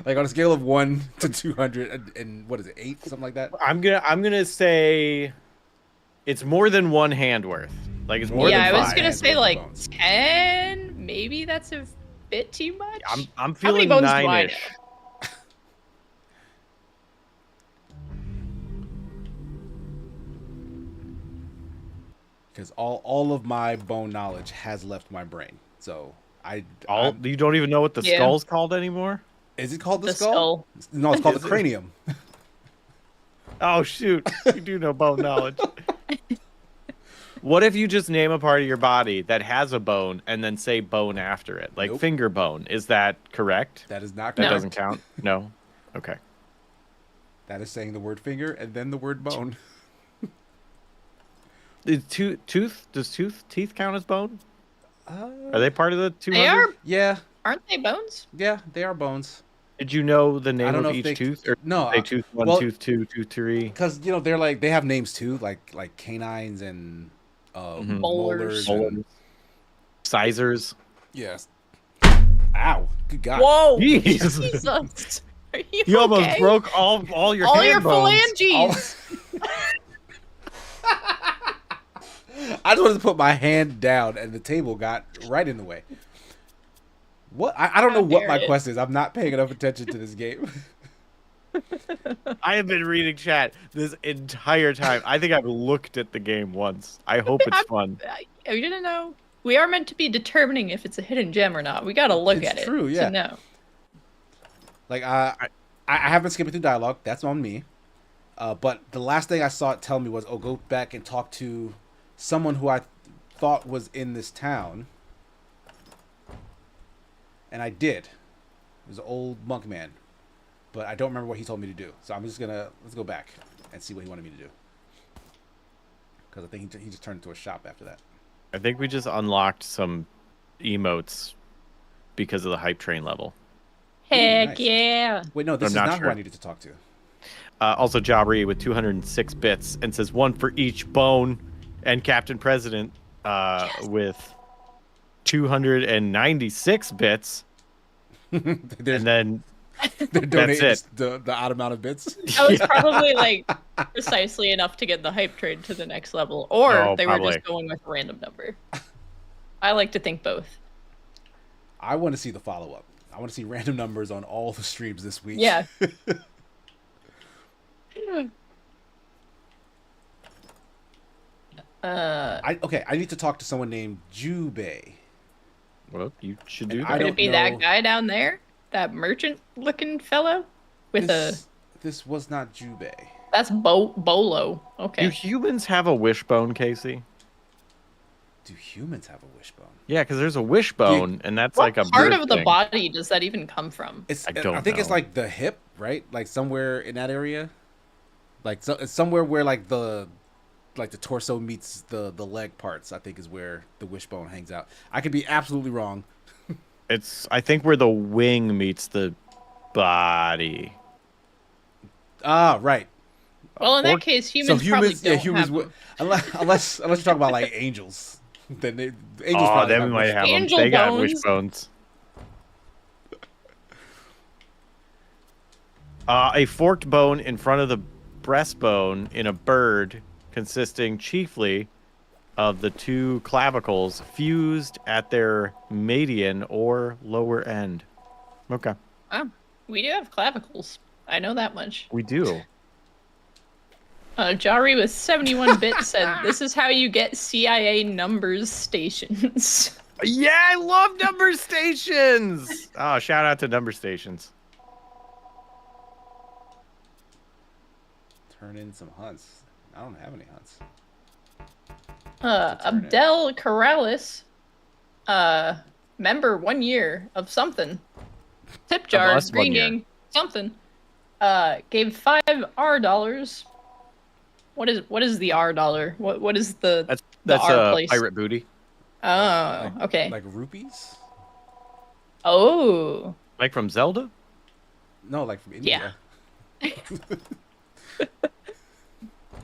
Like on a scale of 1 to 200, and what is it, 8, something like that? I'm gonna say it's more than 1 hand worth. Like it's more Yeah, I than was 5. gonna hands say worth of like bones. 10. Maybe that's a bit too much. I'm How many feeling bones do I 9-ish. know? Because all of my bone knowledge has left my brain. So You don't even know what the Yeah. skull's called anymore? is it called the The skull? No, it's called the cranium. Oh shoot, you do know bone knowledge. What if you just name a part of your body that has a bone and then say bone after it? Like Nope. finger bone. Is that correct? That is not That correct. doesn't count? No? Okay. That is saying the word finger and then the word bone. Does teeth count as bone? Are they part of the 200? They are, Yeah, aren't they bones? yeah, they are bones. Did you know the I name don't know of if each they- tooth? Or no, say tooth 1, well- tooth 2, tooth 3? Because they have names too, like canines and Mhm. molars. Molars. And, Sizers. yes. Ow! Good God. Whoa! Jeez. Jesus! You almost okay? broke all your all hand your bones. phalanges. I just wanted to put my hand down, and the table got right in the way. What? I don't know what my quest is. I'm not paying enough attention to this game. I have been reading chat this entire time. I think I've looked at the game once. I hope it's fun. You didn't know. We are meant to be determining if it's a hidden gem or not. We got to look It's at true, it yeah. to know. Like I have been skipping through dialogue. That's on me. But the last thing I saw it tell me was, "Oh, go back and talk to someone who I thought was in this town." And I did. It was an old monk man, but I don't remember what he told me to do. So I'm just gonna let's go back and see what he wanted me to do. Because I think he just turned into a shop after that. I think we just unlocked some emotes because of the hype train level. Heck nice. yeah. Wait, no, this I'm is not not who sure. I needed to talk to. Also, Jabri with 206 bits and says one for each bone, and Captain President with 296 bits, and then They're donating it. the odd amount of bits. That was probably like precisely enough to get the hype train to the next level, or Oh, they probably. were just going with a random number. I like to think both. I want to see the follow up. I want to see random numbers on all the streams this week. Yeah. I need to talk to someone named Jubei. Well, you should do And that. I Could don't it be know- that guy down there? That merchant-looking fellow with This was not Jubei. that's Bolo. Okay. Do humans have a wishbone, Casey? Do humans have a wishbone? Yeah, because there's a wishbone, and that's What like a part bird of the thing. body does that even come from? I don't think it's know. like the hip, right? Like somewhere in that area. Like it's somewhere where like the torso meets the leg parts. I think is where the wishbone hangs out. I could be absolutely wrong. It's I think where the wing meets the body. Ah, right. Well, in Or- that case, humans probably don't have them. Unless you're talking about like angels, then angels Oh, probably then have we might have them. Angel They got bones. wishbones. A forked bone in front of the breastbone in a bird, consisting chiefly of the two clavicles fused at their median or lower end. Okay, Oh, we do have clavicles. I know that much. we do. Jari with 71 bits said, "This is how you get CIA numbers stations." Yeah, I love number stations. Oh, shout out to number stations. Turn in some hunts. I don't have any hunts. Abdel Corrales, member 1 year of something. Tip jar, us 1 Green year. Gang, something. Gave $5 R. What is the R dollar? What is the That's R place? pirate booty. Oh, okay. Like rupees? Oh, Like from Zelda? No, like from India.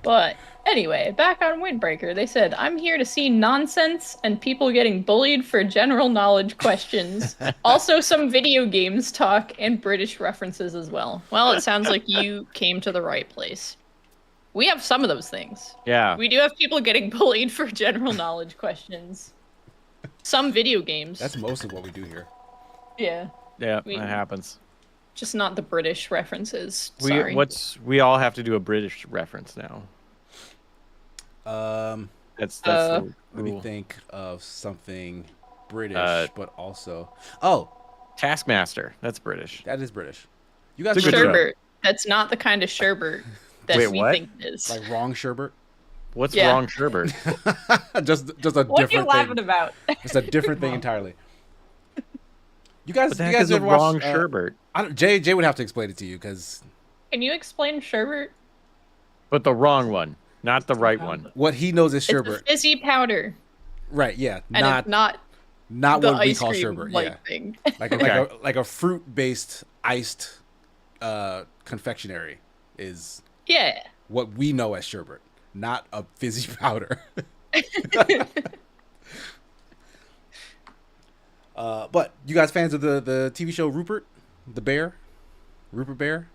but anyway, back on Windbreaker, they said, "I'm here to see nonsense and people getting bullied for general knowledge questions. Also some video games talk and British references as well." Well, it sounds like you came to the right place. We have some of those things. Yeah. We do have people getting bullied for general knowledge questions. Some video games. That's most of what we do here. Yeah, Yeah, We- that happens. just not the British references. Sorry. We all have to do a British reference now. That's the Let me rule. think of something British, but also Taskmaster. That's British. that is British. You guys It's a good show. Sherbert. That's not the kind of sherbert that Wait, we what? think it is. like wrong sherbet. What's Yeah. wrong, Sherbert? just a What are you different laughing thing. about? It's a different thing entirely. You guys, What the you heck guys is a ever watch, wrong Sherbert? Jay would have to explain it to you because Can you explain sherbet? But the wrong one, not the right one. what he knows is It's a sherbet. fizzy powder, Right? Yeah. and it's not Not the what we ice call cream sherbet. like Yeah. thing. Like a fruit based iced confectionery is Yeah. what we know as sherbet, not a fizzy powder. But you guys fans of the TV show Rupert, the bear, Rupert Bear?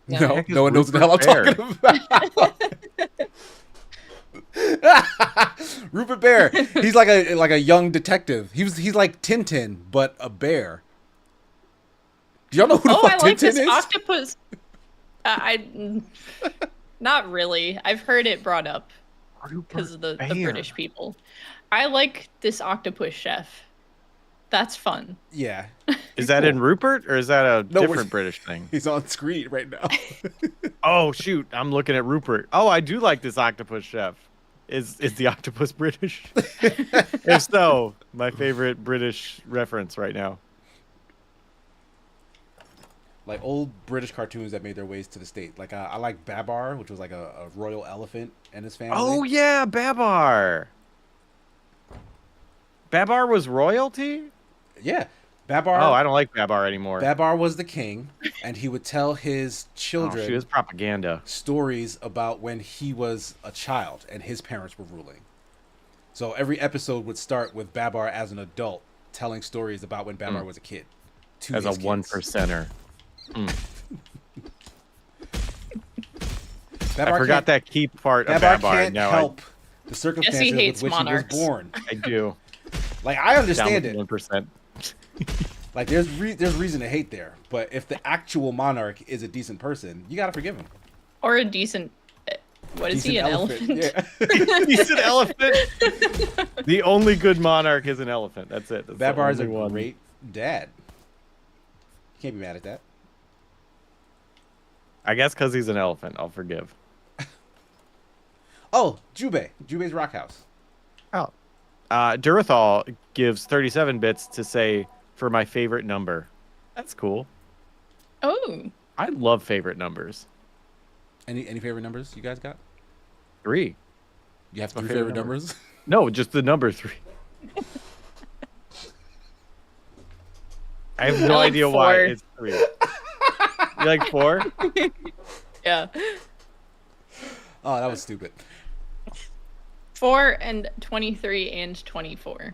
Yeah, the No, heck is no one knows what the hell I'm Rupert Bear? talking about. Rupert Bear. He's like a young detective. He's like Tintin, but a bear. Do y'all know who the fuck I like Tintin this is? octopus. Not really. I've heard it brought up because of the British people. I like this octopus chef. That's fun. Yeah. Is that in Rupert or is that a No, different British thing? He's on screen right now. Oh shoot, I'm looking at Rupert. Oh, I do like this octopus chef. Is the octopus British? If so, my favorite British reference right now. Like old British cartoons that made their ways to the States. Like I like Babar, which was like a royal elephant and his family. Oh yeah, Babar. Babar was royalty? Yeah. Babar. Oh, I don't like Babar anymore. Babar was the king, and he would tell his Oh, children shoot, it's propaganda. stories about when he was a child and his parents were ruling. So every episode would start with Babar as an adult telling stories about when Babar was a kid. As a 1%er. I forgot that key part of Babar Babar. can't Now help the circumstances with hates which monarchs. he was born. I do. Like I Down understand with it. 1%. Like there's reason to hate there, but if the actual monarch is a decent person, you gotta forgive him. Or a decent. What is he? An elephant? Yeah. He's an elephant. The only good monarch is an elephant. That's it. That's Babar is the a only one. great dad. You can't be mad at that. I guess because he's an elephant, I'll forgive. Oh, Jube's Rock House. Oh. Durethal gives 37 bits to say for my favorite number. That's cool. Oh. I love favorite numbers. Any favorite numbers you guys got? 3. You have My three favorite favorite number. numbers? No, just the number 3. I have no I like idea why 4. it's 3. You like 4? Yeah. Oh, that was stupid. 4 and 23 and 24.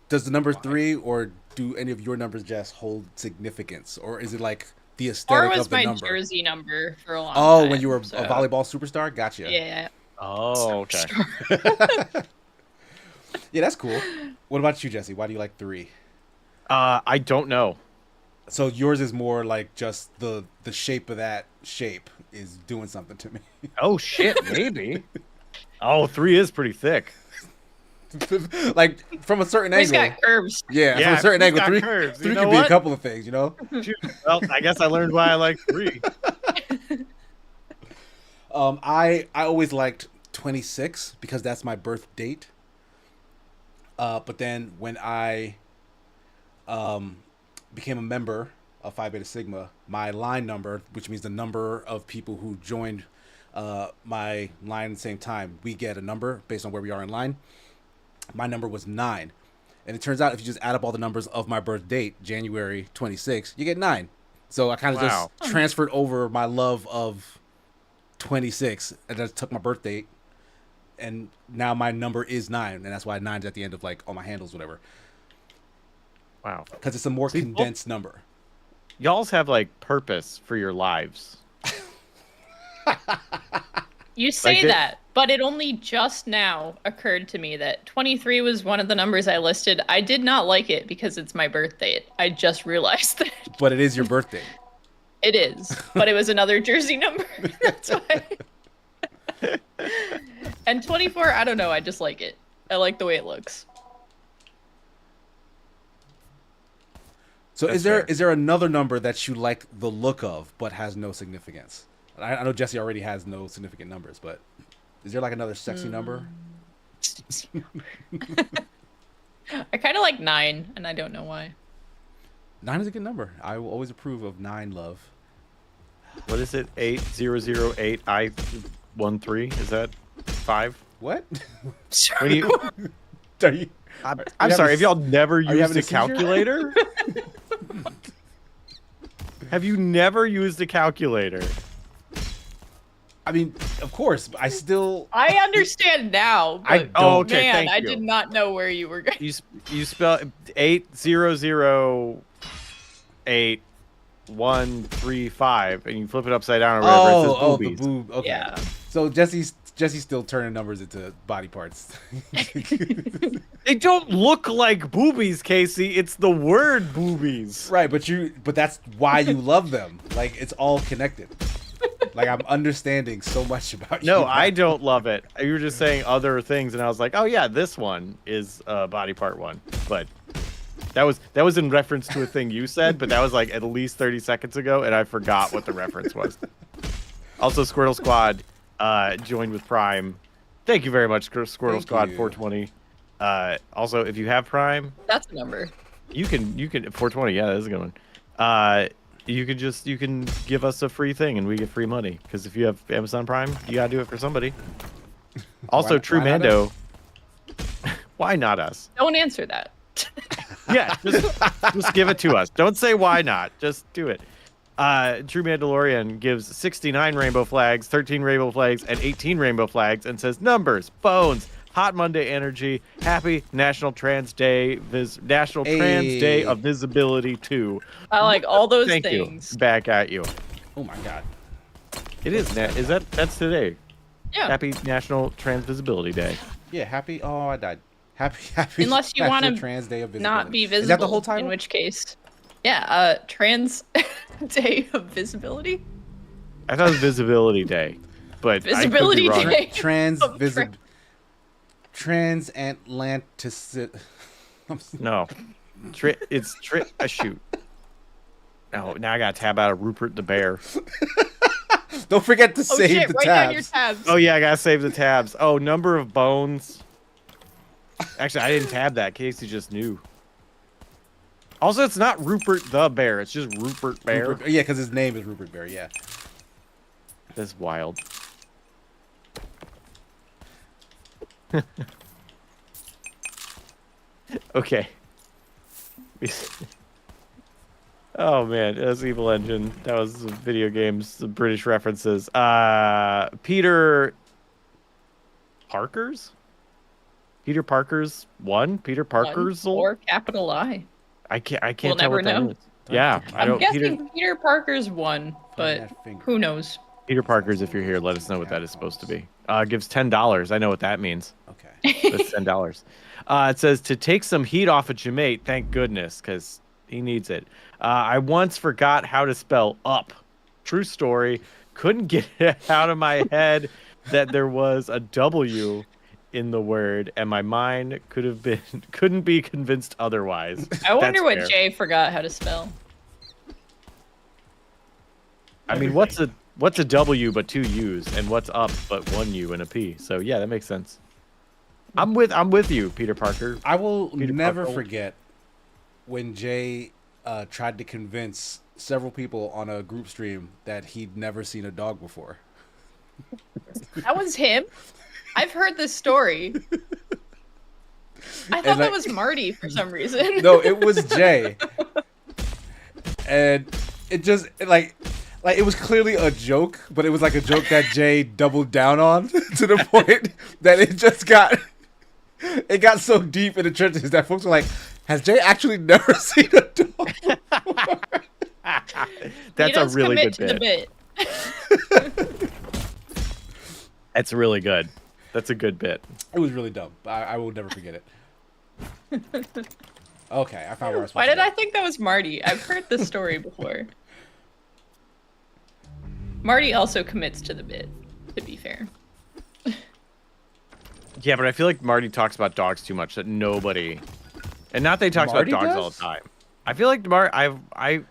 Does the number 3 or do any of your numbers just hold significance, or is it like the 4 aesthetic was of the my number? jersey number for a long Oh, time. when you were so- a volleyball superstar? Gotcha. Yeah. Oh, okay. Yeah, that's cool. What about you, Jesse? Why do you like 3? I don't know. So yours is more like just the shape of that shape is doing something to me. Oh, shit, maybe. Oh, 3 is pretty thick. Like from a certain He's angle. got curves. Yeah, Yeah, from a certain he's angle, got 3 curves. You could know be a what? couple of things, you know? Shoot. Well, I guess I learned why I like 3. I always liked 26 because that's my birth date. But then when I became a member of Phi Beta Sigma, my line number, which means the number of people who joined my line at the same time, we get a number based on where we are in line. My number was 9. And it turns out if you just add up all the numbers of my birth date, January 26, you get 9. So I kind of Wow. just transferred over my love of 26 and just took my birth date. And now my number is 9. And that's why 9 is at the end of like all my handles, whatever. Wow. Because it's a more See, condensed number. Y'all's have like purpose for your lives. You say Like that, but it only just now occurred to me that 23 was one of the numbers I listed. I did not like it because it's my birth date. I just realized that. But it is your birthday. It is, but it was another jersey number. That's why. And 24, I don't know. I just like it. I like the way it looks. So That's is fair. there another number that you like the look of but has no significance? I know Jesse already has no significant numbers, but is there like another sexy number? I kind of like 9, and I don't know why. 9 is a good number. I will always approve of 9, love. What is it? 8008 I13? Is that 5? What? When you, Are you? I'm having sorry. a Have y'all never you used having a a seizure? calculator? Have you never used a calculator? I mean, of course. I still. I understand now, but I don't. Oh, okay. man, Thank I you. did not know where you were going. You spell 8008 1, 3, 5, and you flip it upside down or whatever. It says The boobies. boob. Okay. Yeah. So Jesse's still turning numbers into body parts. They don't look like boobies, Casey. It's the word boobies. Right, but that's why you love them. Like it's all connected. Like I'm understanding so much about you. No, now. I don't love it. You were just saying other things, and I was like, oh yeah, this one is body part 1. But that was in reference to a thing you said, but that was like at least 30 seconds ago, and I forgot what the reference was. Also, Squirtle Squad joined with Prime. Thank you very much, Squirtle Squad 420. Also, if you have Prime, That's a number. you can 420. Yeah, that's a good one. You can give us a free thing and we get free money, because if you have Amazon Prime, you gotta do it for somebody. Also, True why not Mando. Why not us? Don't answer that. Yeah, just give it to us. Don't say why not. Just do it. True Mandalorian gives 69 rainbow flags, 13 rainbow flags, and 18 rainbow flags, and says numbers, bones, hot Monday energy, happy National Trans Day, National Trans Day of Visibility 2. I like all those Thank things. you. Back at you. Oh my god. It is. That's today. Yeah. Happy National Trans Visibility Day. Yeah, happy. Oh, I died. Happy. Unless you National want Trans Day of to not be Visibility. visible. Is that the whole title? In which case, yeah, Trans Day of Visibility. I thought it was Visibility Day, but Visibility I could be wrong. Day. Transatlantic. No, shoot. No, now I gotta tab out of Rupert the Bear. Don't forget to Oh save shit! the Write tabs. down your tabs. Oh yeah, I gotta save the tabs. Oh, number of bones. Actually, I didn't tab that. Casey just knew. Also, it's not Rupert the Bear. It's just Rupert Bear. Yeah, because his name is Rupert Bear. Yeah. That's wild. Okay. Oh man, that was Evil Engine. That was the video games, the British references. Peter Parker's? Peter Parker's one? Peter Parker's Or capital I. I can't We'll tell never what that know. is. Yeah, I I'm don't guessing Peter Parker's one, but that finger. who knows? Peter Parker's, if you're here, let us know what that is supposed to be. Gives $10. I know what that means. Okay. That's $10. It says to take some heat off of Jemate, thank goodness, because he needs it. I once forgot how to spell up. True story. Couldn't get it out of my head that there was a W in the word, and my mind couldn't be convinced otherwise. I wonder That's what fair. Jay forgot how to spell. I mean, what's a W but 2 U's, and what's up but 1 U and a P? So yeah, that makes sense. I'm with you, Peter Parker. I will Peter never Parker. forget when Jay tried to convince several people on a group stream that he'd never seen a dog before. That was him? I've heard this story. I thought that was Marty for some reason. No, it was Jay. And it just like it was clearly a joke, but it was like a joke that Jay doubled down on to the point that it got so deep in the trenches that folks were like, has Jay actually never seen a dog? That's a really good to bit. the bit. That's really good. That's a good bit. It was really dumb. I will never forget it. Okay, I found where I was supposed Why to did go. I think that was Marty? I've heard this story before. Marty also commits to the bit, to be fair. Yeah, but I feel like Marty talks about dogs too much. That nobody, and not that he talks Marty about dogs does? all the time. I feel like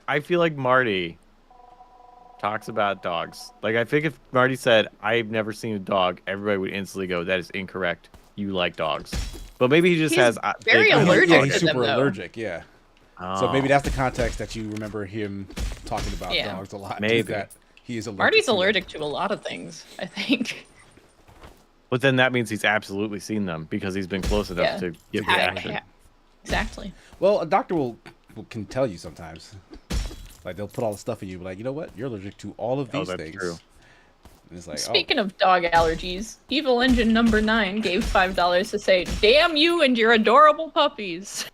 I feel like Marty talks about dogs. Like I think if Marty said I've never seen a dog, everybody would instantly go, "That is incorrect. You like dogs." But maybe he just He's has very big- allergic Yeah, to he's them, super though. allergic. Yeah. So maybe that's the context that you remember him talking about Yeah. dogs a lot. is Maybe. that he is allergic. Marty's to them. allergic to a lot of things, I think. But then that means he's absolutely seen them because he's been close enough Yeah. to get the I- action. yeah, exactly. Well, a doctor can tell you sometimes. Like they'll put all the stuff in you, but like, you know what? You're allergic to all of these that's things. true. And it's like, Speaking of dog allergies, Evil Engine number 9 gave $5 to say, "Damn you and your adorable puppies."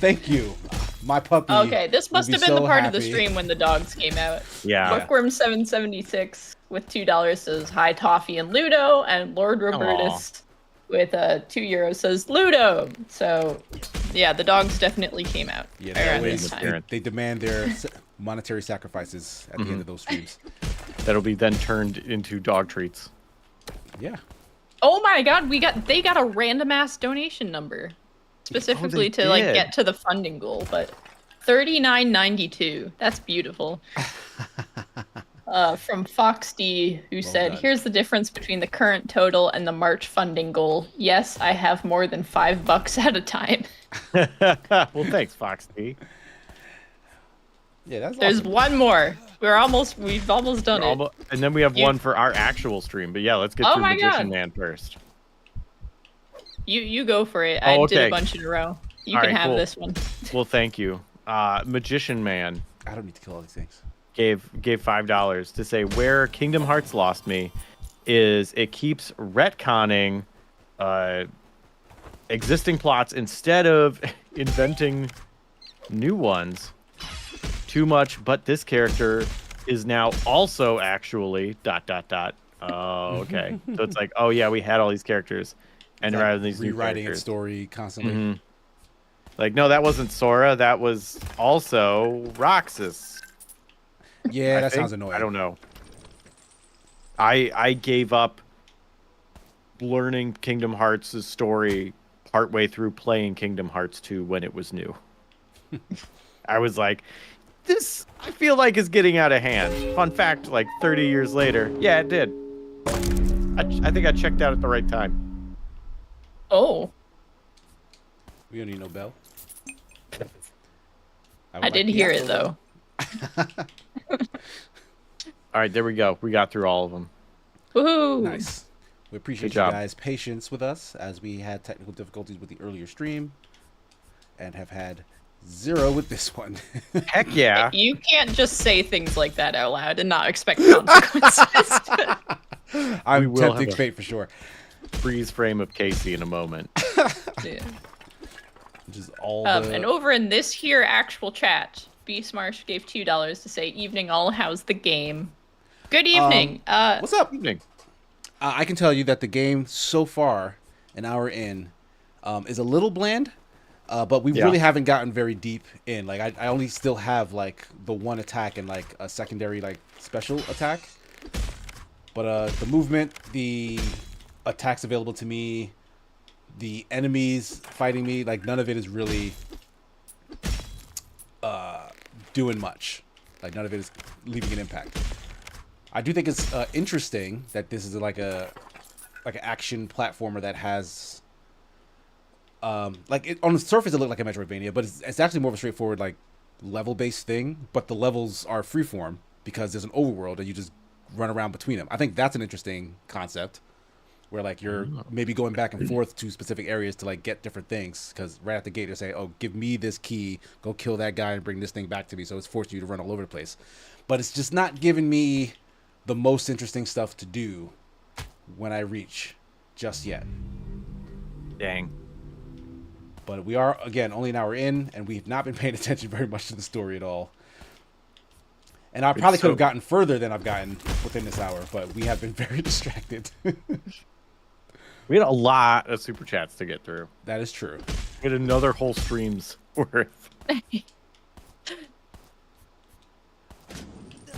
thank you, My puppy. Okay, this will must be have been the so part of the happy. stream when the dogs came out. Yeah. Bookworm776 with $2 says hi Toffee and Ludo, and Lord Robertus with €2 says Ludo. So yeah, the dogs definitely came out Yeah, around they, this time. they demand their monetary sacrifices at the end of those streams. That'll be then turned into dog treats. Yeah. Oh my god, they got a random ass donation number specifically to like did. get to the funding goal, but $39.92. That's beautiful. From Fox D, who said, done. "Here's the difference between the current total and the March funding goal. Yes, I have more than $5 at a time." Well, thanks, Fox D. Yeah, that's There's awesome. one more. We've almost done it. And then we have You- one for our actual stream. But yeah, let's get Oh through my Magician God. Man first. You go for it. Oh, I did okay. a bunch in a row. You All can right, have cool. this one. Well, thank you. Magician Man I don't need to kill all these things. gave $5 to say where Kingdom Hearts lost me is it keeps retconning existing plots instead of inventing new ones. Too much, but this character is now also actually ... Oh, okay. So it's like, oh yeah, we had all these characters, and Like, rather than these new rewriting characters. its story constantly. Mhm. Like, no, that wasn't Sora. That was also Roxas. Yeah, I that think. sounds annoying. I don't know. I gave up learning Kingdom Hearts' story partway through playing Kingdom Hearts 2 when it was new. I was like, this, I feel like, is getting out of hand. Fun fact, like 30 years later, yeah, it did. I think I checked out at the right time. Oh, We don't need no bell. I did hear it though. All right, there we go. We got through all of them. Woohoo! Nice. We appreciate Good you job. guys' patience with us as we had technical difficulties with the earlier stream and have had zero with this one. Heck yeah. You can't just say things like that out loud and not expect consequences. I'm will have tempting a- fate for sure. Freeze frame of Casey in a moment. Yeah. Which is all And over in this here actual chat, Beast Marsh gave $2 to say, "Evening all, how's the game?" Good evening. What's up? Evening. I can tell you that the game so far, an hour in, is a little bland, but we Yeah. really haven't gotten very deep in. Like I only still have like the one attack and like a secondary like special attack. But the movement, the attacks available to me, the enemies fighting me, like none of it is really doing much. Like none of it is leaving an impact. I do think it's interesting that this is like an action platformer that has on the surface it looked like a Metroidvania, but it's actually more of a straightforward like level based thing. But the levels are freeform because there's an overworld and you just run around between them. I think that's an interesting concept where like you're maybe going back and forth to specific areas to like get different things, because right at the gate they're saying, oh, give me this key, go kill that guy and bring this thing back to me. So it's forcing you to run all over the place, but it's just not giving me the most interesting stuff to do when I reach just yet. Dang. But we are, again, only an hour in, and we've not been paying attention very much to the story at all. And I probably could have gotten further than I've gotten within this hour, but we have been very distracted. We had a lot of super chats to get through. That is true. We had another whole stream's worth.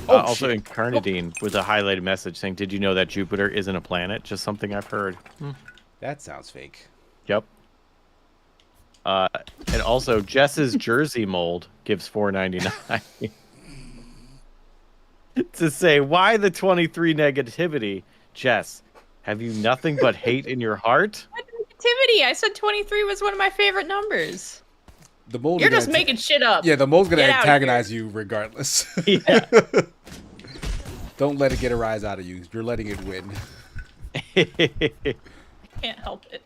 Also, shit. Incarnadine with a highlighted message saying, "Did you know that Jupiter isn't a planet? Just something I've heard." That sounds fake. Yep. And also, Jess's jersey mold gives $4.99 to say, "Why the 23 negativity, Jess? Have you nothing but hate in your heart?" Negativity. I said 23 was one of my favorite numbers. The mold. You're just making shit up. Yeah, the mold's gonna Get out of antagonize you regardless. Yeah. Don't let it get a rise out of you. You're letting it win. Can't help it.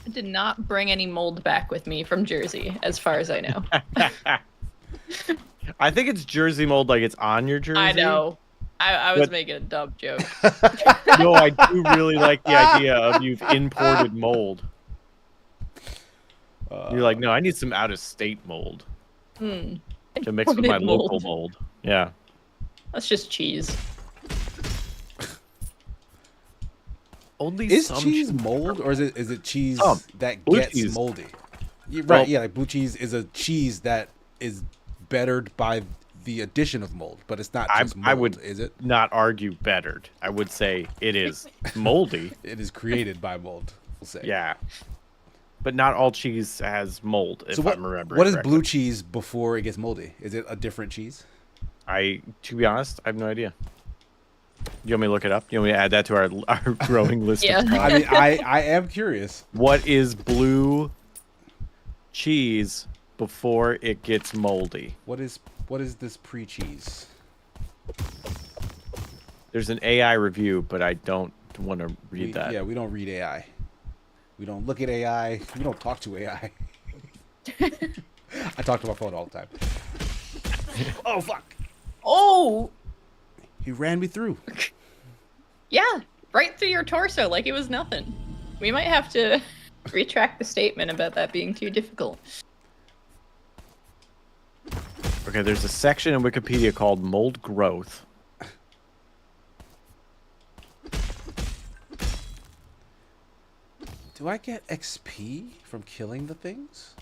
I did not bring any mold back with me from Jersey, as far as I know. I think it's jersey mold, like it's on your jersey. I know. I was But- making a dumb joke. No, I do really like the idea of you've imported mold. You're like, no, I need some out-of-state mold to mix with my Imported local mold. mold. Yeah. That's just cheese. Only Is some cheese mold, or is it cheese Some. that Blue gets cheese. moldy? Right, Well- yeah, like blue cheese is a cheese that is bettered by the addition of mold, but it's not just mold, I would is it? not argue bettered. I would say it is moldy. It is created by mold, we'll say. Yeah. But not all cheese has mold, if So what, I'm remembering what is correctly. blue cheese before it gets moldy? Is it a different cheese? To be honest, I have no idea. You want me to look it up? You want me to add that to our growing list Yeah. of stuff? I mean, I am curious. What is blue cheese before it gets moldy? What is this pre-cheese? There's an AI review, but I don't want to read that. Yeah, we don't read AI. We don't look at AI. We don't talk to AI. I talk to my phone all the time. Oh, fuck. Oh, He ran me through. yeah, right through your torso like it was nothing. We might have to retract the statement about that being too difficult. Okay, there's a section in Wikipedia called mold growth. Do I get XP from killing the things?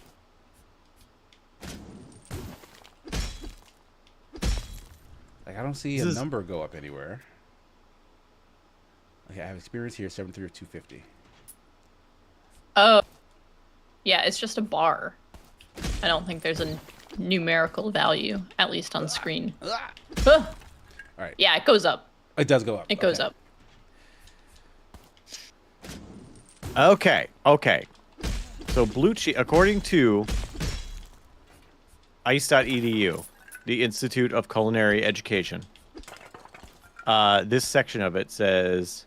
Like, I don't see a This is- number go up anywhere. Okay, I have experience here, 73 or 250. Oh, yeah, it's just a bar. I don't think there's a numerical value, at least on screen. Ah! Ugh. All right. Yeah, it goes up. It does go up. It goes Okay. up. Okay. So blue cheese, according to ice.edu, the Institute of Culinary Education, this section of it says,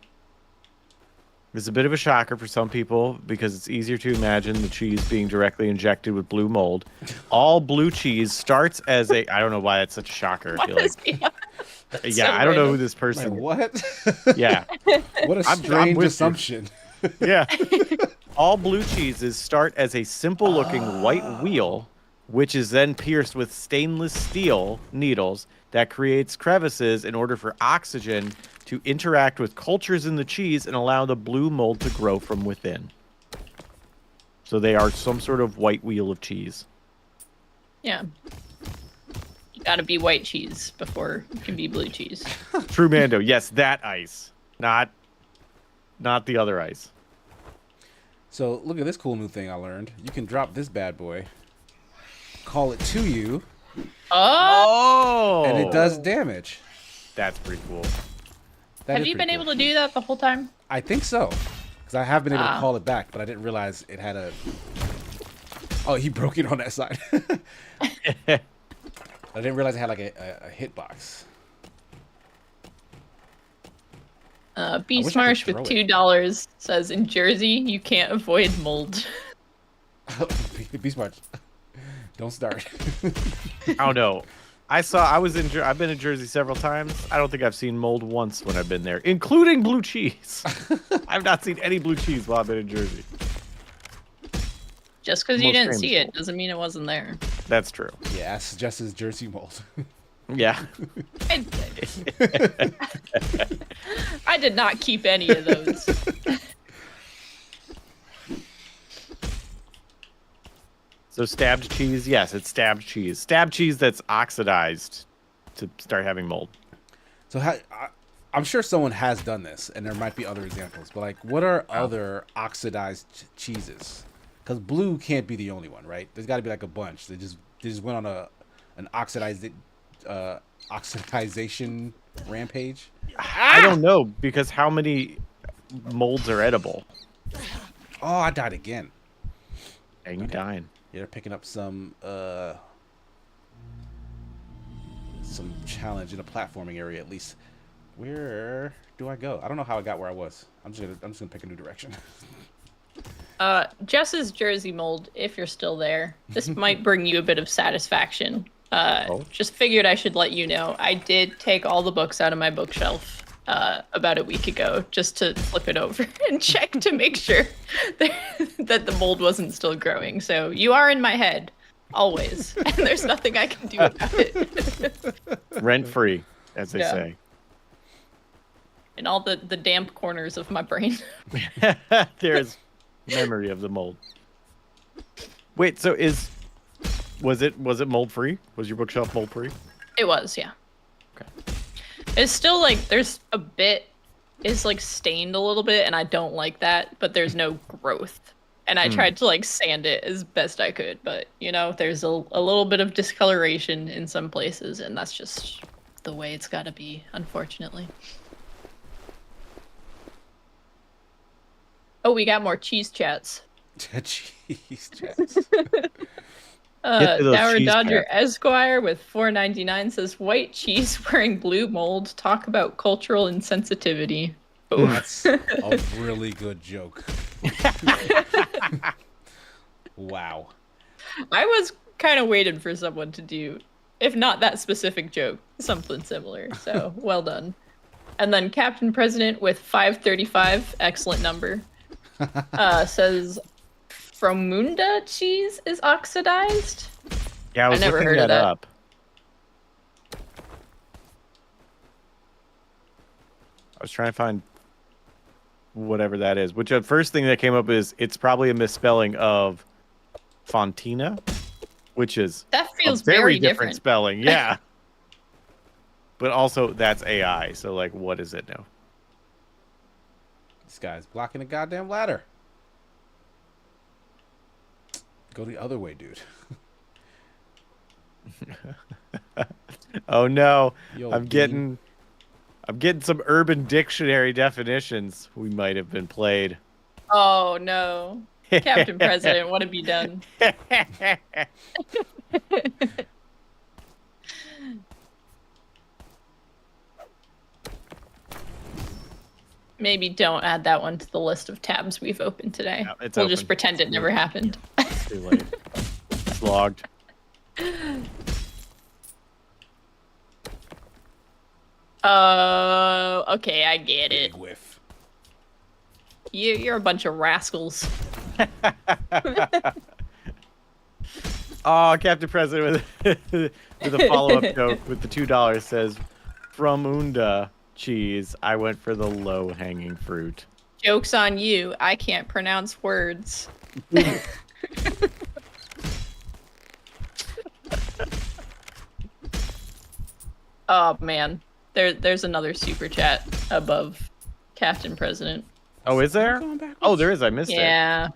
this is a bit of a shocker for some people because it's easier to imagine the cheese being directly injected with blue mold. All blue cheese starts as a, I don't know why that's such a shocker. I feel What like, is yeah, so I don't know who random. this Like, person. what? Yeah, What a I'm strange with you. assumption. yeah. All blue cheeses start as a simple-looking white wheel, which is then pierced with stainless steel needles that creates crevices in order for oxygen to interact with cultures in the cheese and allow the blue mold to grow from within. So they are some sort of white wheel of cheese. Yeah. You gotta be white cheese before you can be blue cheese. True Mando, yes, that ice, not the other ice. So look at this cool new thing I learned. You can drop this bad boy, call it to you, Oh! Oh, and it does damage. That's pretty cool. Have you been able to do that the whole time? I think so, because I have been able to Ah. call it back, but I didn't realize it had a. Oh, he broke it on that side. I didn't realize it had like a hitbox. Beast wish I Marsh could with throw it. $2 says in Jersey you can't avoid mold. Be smart. Don't start. I don't know. I've been in Jersey several times. I don't think I've seen mold once when I've been there, including blue cheese. I've not seen any blue cheese while I've been in Jersey. Just because you Most didn't famous see it mold. doesn't mean it wasn't there. That's true. Yeah, that's just as Jersey mold. Yeah. I did not keep any of those. So stabbed cheese, yes, it's stabbed cheese. Stabbed cheese that's oxidized to start having mold. So I'm sure someone has done this, and there might be other examples. But like, what are other oxidized cheeses? Because blue can't be the only one, right? There's got to be like a bunch. They just went on an oxidization rampage. I don't know because how many molds are edible? Oh, I died again. And you dying. Yeah, they're picking up some challenge in a platforming area at least. Where do I go? I don't know how I got where I was. I'm just gonna pick a new direction. Jess's Jersey mold, if you're still there, this might bring you a bit of satisfaction. Just figured I should let you know. I did take all the books out of my bookshelf about a week ago just to flip it over and check to make sure that the mold wasn't still growing. So you are in my head, always. And there's nothing I can do about it. Rent free, as they say. In all the damp corners of my brain. There's memory of the mold. Wait, so was it mold free? Was your bookshelf mold free? It was, yeah. Okay. It's still like there's a bit is like stained a little bit, and I don't like that, but there's no growth. And I tried to like sand it as best I could, but you know, there's a little bit of discoloration in some places, and that's just the way it's got to be, unfortunately. Oh, we got more cheese chats. Cheese chats. Dower Dodger Esquire with $4.99 says white cheese wearing blue mold. Talk about cultural insensitivity. Oh. That's a really good joke. Wow. I was kind of waiting for someone to do, if not that specific joke, something similar. So well done. And then Captain President with 535, excellent number, says Fromunda cheese is oxidized. Yeah, I was never looking heard of that. up. I was trying to find whatever that is, which the first thing that came up is it's probably a misspelling of Fontina, which is That feels a very very different spelling. Yeah. But also that's AI, so like what is it now? This guy's blocking a goddamn ladder. Go the other way, dude. Oh no. Yo, I'm getting some Urban Dictionary definitions. We might have been played. Oh no. Captain President, what have you done? Maybe don't add that one to the list of tabs we've opened today. No, it's we'll open. just pretend it never happened. It's too late. It's logged. Oh, okay, I get Big it. whiff. You're a bunch of rascals. Oh, Captain President with a follow-up joke with the $2 says, "From Unda cheese, I went for the low-hanging fruit." Joke's on you. I can't pronounce words. Oh man, there's another super chat above Captain President. Oh, is there? Oh, there is. I missed Yeah. it.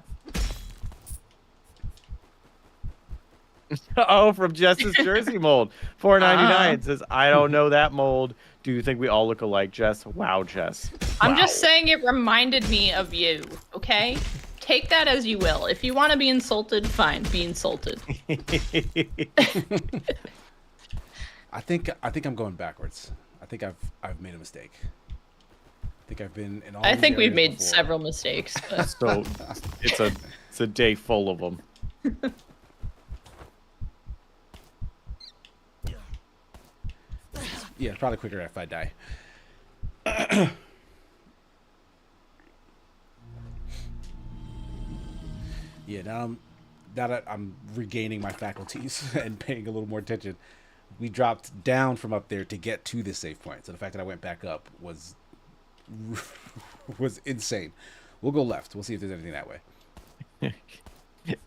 Oh, from Jess's Jersey mold. $4.99 says, "I don't know that mold. Do you think we all look alike, Jess?" Wow, Jess. I'm just saying it reminded me of you, okay? Take that as you will. If you want to be insulted, fine, be insulted. I think I'm going backwards. I think I've made a mistake. I think I've been in all. I these think we've areas made before. several mistakes. But... So it's a day full of them. Yeah, it's probably quicker if I die. Yeah, now that I'm regaining my faculties and paying a little more attention, we dropped down from up there to get to the save point. So the fact that I went back up was insane. We'll go left. We'll see if there's anything that way.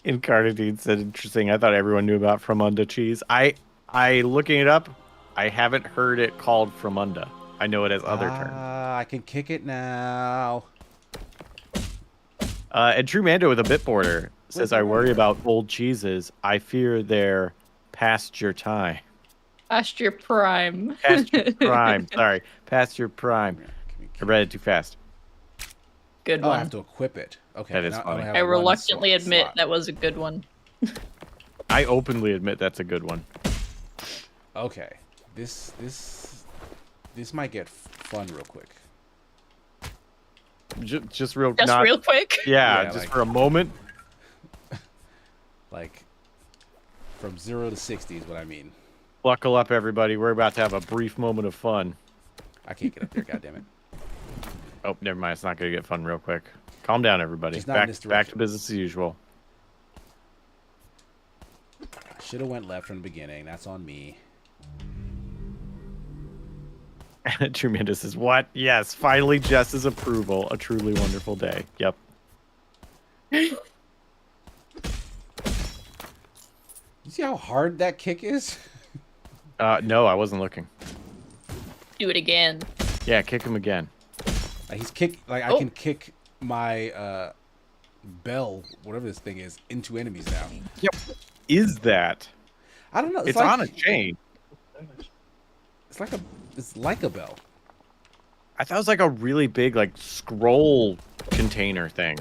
Incarnadine said, "Interesting. I thought everyone knew about Fromunda cheese. I looking it up. I haven't heard it called Fromunda. I know it has other terms." I can kick it now. And True Mando with a bit border says, "I worry about old cheeses. I fear they're past your time." Past your prime. Past your prime. Sorry. Past your prime. I read it too fast. Good Oh, I one. have to equip it. Okay. That is now funny. have I one reluctantly admit slot. that was a good one. I openly admit that's a good one. Okay. This might get fun real quick. Just real Just real quick. Yeah, Yeah, just like- for a moment. Like from 0 to 60 is what I mean. Buckle up, everybody. We're about to have a brief moment of fun. I can't get up there. God damn it. Oh, never mind. It's not going to get fun real quick. Calm down, everybody. Just not in this Back to direction. business as usual. Should have went left from the beginning. That's on me. Tremendous is what? Yes, finally Jess's approval. A truly wonderful day. Yep. You see how hard that kick is? No, I wasn't looking. Do it again. Yeah, kick him again. Like he's kick. Like I can kick my bell, whatever this thing is, into enemies now. Yep. Is that? I don't know. It's like, on a chain. It's like a bell. I thought it was like a really big like scroll container thing.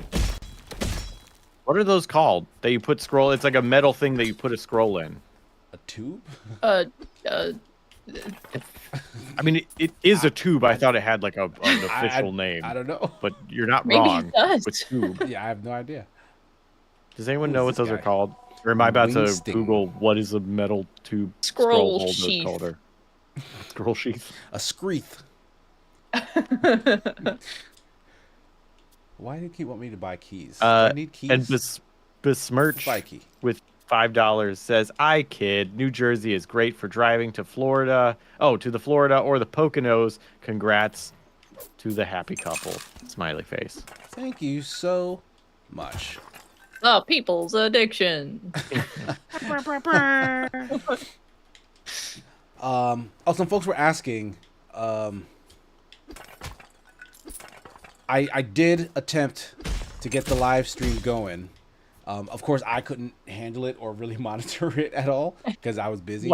What are those called? That you put scroll? It's like a metal thing that you put a scroll in. A tube? Uh, I mean, it is a tube. I thought it had like an official name. I don't know. But you're not Maybe wrong. it does. With tube. Yeah, I have no idea. Does anyone Who know is what this those are guy? called? Or am I about to Wingsting. Google what is a metal tube Scroll holder sheath. holder? Scroll sheath. A screeth. Why do you keep want me to buy keys? Do I need keys? And Besmirch Buy a key. with $5 says, "I kid. New Jersey is great for driving to Florida. Oh, to the Florida or the Poconos. Congrats to the happy couple." Smiley face. Thank you so much. The people's addiction. Some folks were asking. I did attempt to get the live stream going. Of course, I couldn't handle it or really monitor it at all because I was busy.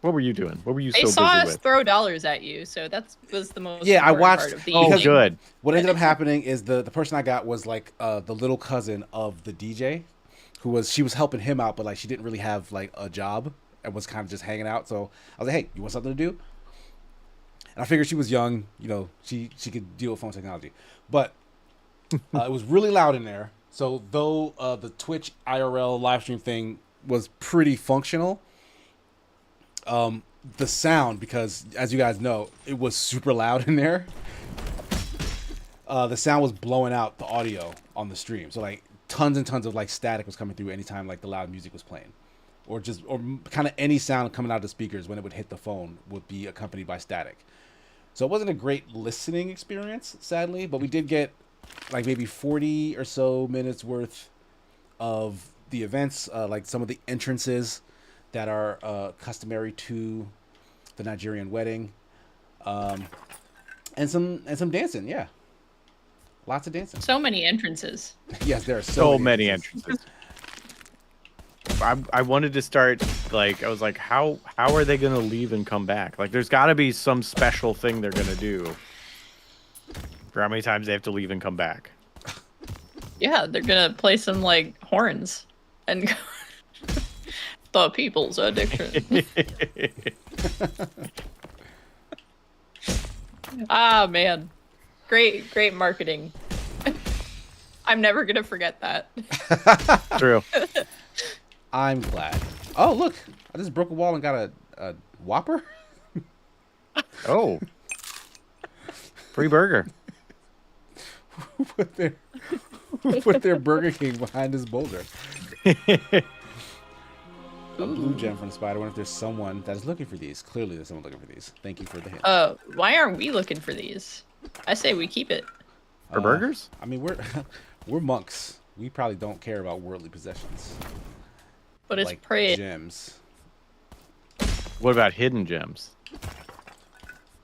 What were you doing? What were you They so saw busy us with? throw dollars at you, so that was the most. Yeah, I important watched- Part of the Oh, evening. good. What ended up happening is the person I got was like the little cousin of the DJ, she was helping him out, but like she didn't really have like a job and was kind of just hanging out. So I was like, "Hey, you want something to do?" And I figured she was young, you know, she could deal with phone technology, but it was really loud in there. So though the Twitch IRL live stream thing was pretty functional, the sound, because as you guys know, it was super loud in there. The sound was blowing out the audio on the stream. So like tons and tons of like static was coming through anytime like the loud music was playing. Or kind of any sound coming out of the speakers when it would hit the phone would be accompanied by static. So it wasn't a great listening experience, sadly, but we did get like maybe 40 or so minutes worth of the events, like some of the entrances that are customary to the Nigerian wedding, and some dancing. Yeah, lots of dancing. So many entrances. Yes, there are So many entrances. I wanted to start, like, I was like, how are they going to leave and come back? Like, there's got to be some special thing they're going to do for how many times they have to leave and come back. Yeah, they're gonna play some like horns and the people's addiction. Ah man, great marketing. I'm never gonna forget that. True. I'm glad. Oh look, I just broke a wall and got a Whopper. Oh. Free burger. Who put their Burger King behind this boulder? A blue gem from the spider. I wonder if there's someone that is looking for these. Clearly, there's someone looking for these. Thank you for the hint. Why aren't we looking for these? I say we keep it. For burgers? I mean, we're monks. We probably don't care about worldly possessions. But it's like prey. gems. What about hidden gems?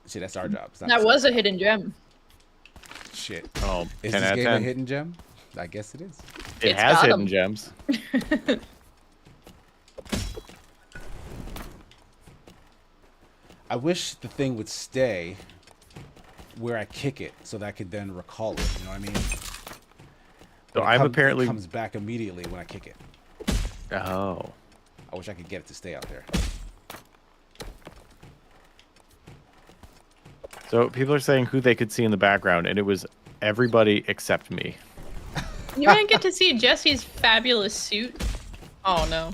Shit, that's our job. It's not That the was a hidden gem. shit. Oh, Is 10 this out of game a 10. hidden gem? I guess it is. It It's has got hidden 'em. gems. I wish the thing would stay where I kick it, so that I could then recall it. You know what I mean? So When I'm it apparently. comes back immediately when I kick it. Oh. I wish I could get it to stay out there. So people are saying who they could see in the background, and it was everybody except me. You didn't get to see Jesse's fabulous suit. Oh no.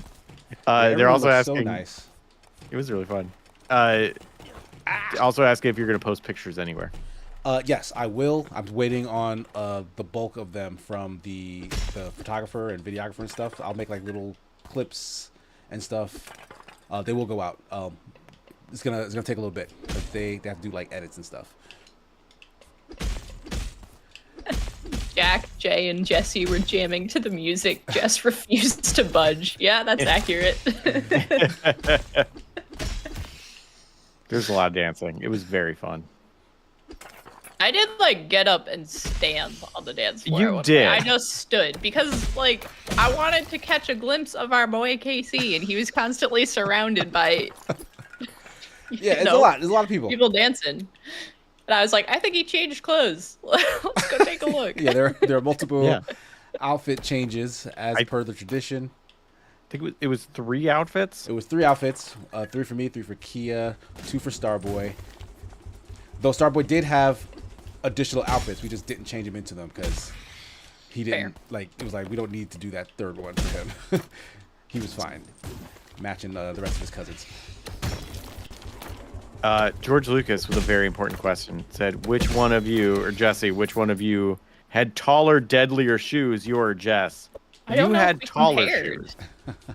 Yeah, They're everyone also looks asking. So nice. It was really fun. Also ask if you're gonna post pictures anywhere. Yes, I will. I'm waiting on the bulk of them from the photographer and videographer and stuff. I'll make like little clips and stuff. They will go out. It's gonna take a little bit because they have to do like edits and stuff. Jack, Jay, and Jesse were jamming to the music. Jess refused to budge. Yeah, that's accurate. There's a lot of dancing. It was very fun. I did like get up and stand on the dance floor. You did. I just stood because like I wanted to catch a glimpse of our boy KC, and he was constantly surrounded by It's a lot. There's a lot of people. people dancing. And I was like, I think he changed clothes. Let's go take a look. Yeah, there are multiple outfit changes as per the tradition. I think it was 3 outfits. It was 3 outfits, 3 for me, 3 for Kia, 2 for Starboy. Though Starboy did have additional outfits, we just didn't change him into them because he didn't like. It was like we don't need to do that 3rd one for him. He was fine, matching the rest of his cousins. George Lucas with a very important question said, "Which one of you, or Jesse, which one of you had taller, deadlier shoes? You or Jess? I don't You know if had we taller compared. shoes.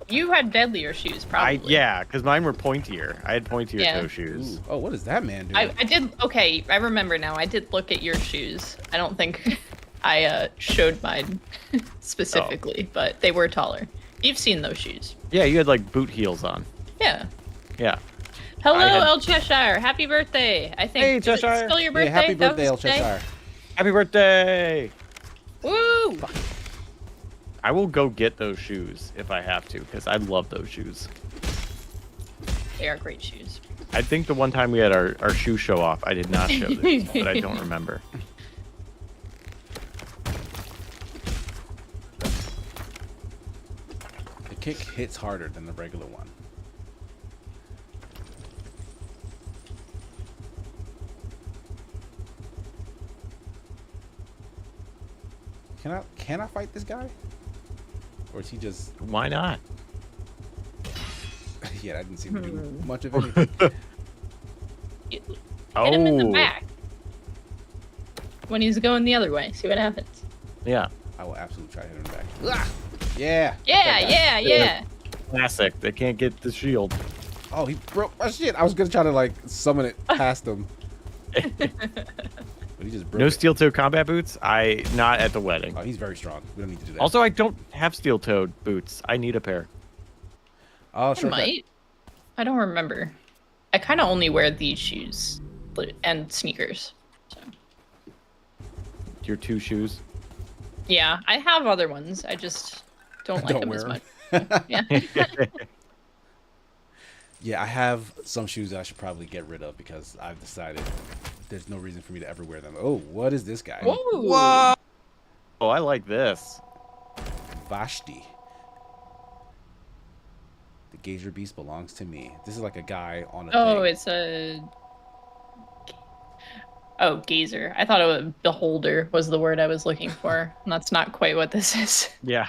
You had deadlier shoes, probably. Yeah, because mine were pointier. I had pointier toe shoes. Ooh. Oh, what is that man doing? I did. Okay, I remember now. I did look at your shoes. I don't think I showed mine specifically, but they were taller. You've seen those shoes. Yeah, you had like boot heels on. Yeah. Yeah. Hello, I had- El Cheshire. Happy birthday. I think. Hey, Is it Cheshire. still your birthday? Yeah, happy That birthday, El was today? Cheshire. Happy birthday! Woo! I will go get those shoes if I have to, because I love those shoes. They are great shoes. I think the one time we had our shoe show off, I did not show these, but I don't remember. The kick hits harder than the regular one. Can I fight this guy? Or is he just... Why not? Yeah, I didn't seem to do much of anything. Hit him in the Oh, back. When he's going the other way. See what happens. yeah. I will absolutely try to hit him back. Ah! Yeah. Yeah, that guy. yeah. Classic. They can't get the shield. Oh, he broke my shit. I was gonna try to like summon it past him. But he just broke No it. steel-toe combat boots? Not at the wedding. Oh, he's very strong. We don't need to do that. Also, I don't have steel-toed boots. I need a pair. oh, I sure. might. I don't remember. I kind of only wear these shoes and sneakers. So. Your 2 shoes. Yeah, I have other ones. I just don't like Don't them wear as 'em. much. Yeah. Yeah, I have some shoes that I should probably get rid of because I've decided there's no reason for me to ever wear them. Oh, what is this guy? Whoa. Oh, I like this. Vashti. The Gazer Beast belongs to me. This is like a guy on a Oh, thing. it's a. Oh, gazer. I thought it was beholder was the word I was looking for. And that's not quite what this is. Yeah.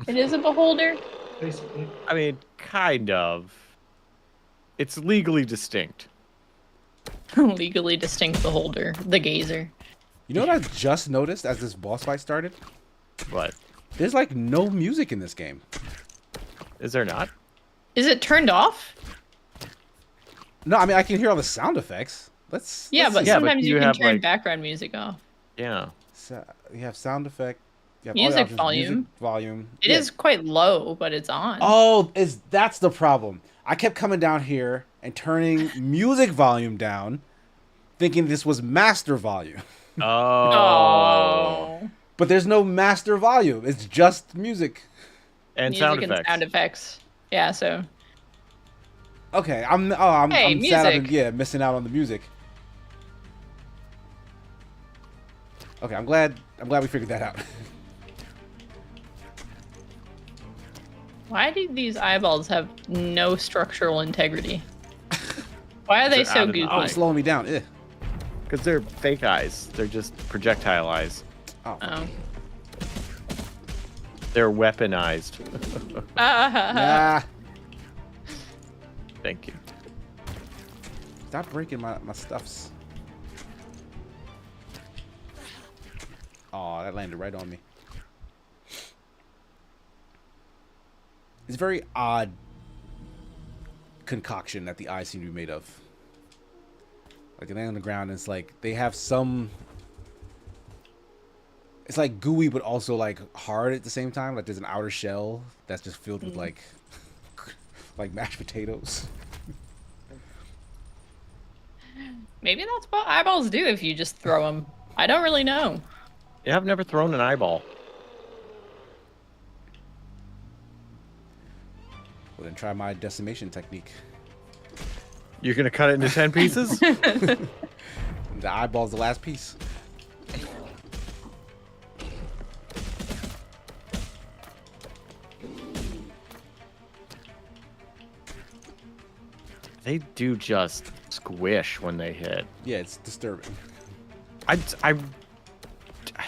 It is a beholder. Basically. I mean, kind of. It's legally distinct. Legally distinct beholder. The gazer. You know what I just noticed as this boss fight started? But There's like no music in this game. is there not? Is it turned off? No, I mean I can hear all the sound effects. Let's Yeah, but see. Yeah, but sometimes you you can have, turn like- background music off. Yeah. You have sound effect. You have all the Music options. volume. Music volume. It is quite low, but it's on. Oh, that's the problem. I kept coming down here and turning music volume down, thinking this was master volume. Oh. Oh. But there's no master volume. It's just music. And Music sound and effects. sound effects. Yeah, so Okay, I'm Hey, sad I've music. been missing out on the music. Okay, I'm glad we figured that out. why do these eyeballs have no structural integrity? Why are they They're so out of goofy? Oh, it's slowing me down. Ugh. Because they're fake eyes. They're just projectile eyes. Oh. Oh. They're weaponized. Nah. Thank you. Stop breaking my stuffs. Oh, that landed right on me. It's a very odd concoction that the eyes seem to be made of. Like they land on the ground, and it's like they have some. It's like gooey, but also like hard at the same time. Like there's an outer shell that's just filled with like mashed potatoes. Maybe that's what eyeballs do if you just throw them. I don't really know. Yeah, I've never thrown an eyeball. Well, then try my decimation technique. You're gonna cut it into 10 pieces? The eyeball's the last piece. They do just squish when they hit. Yeah, it's disturbing.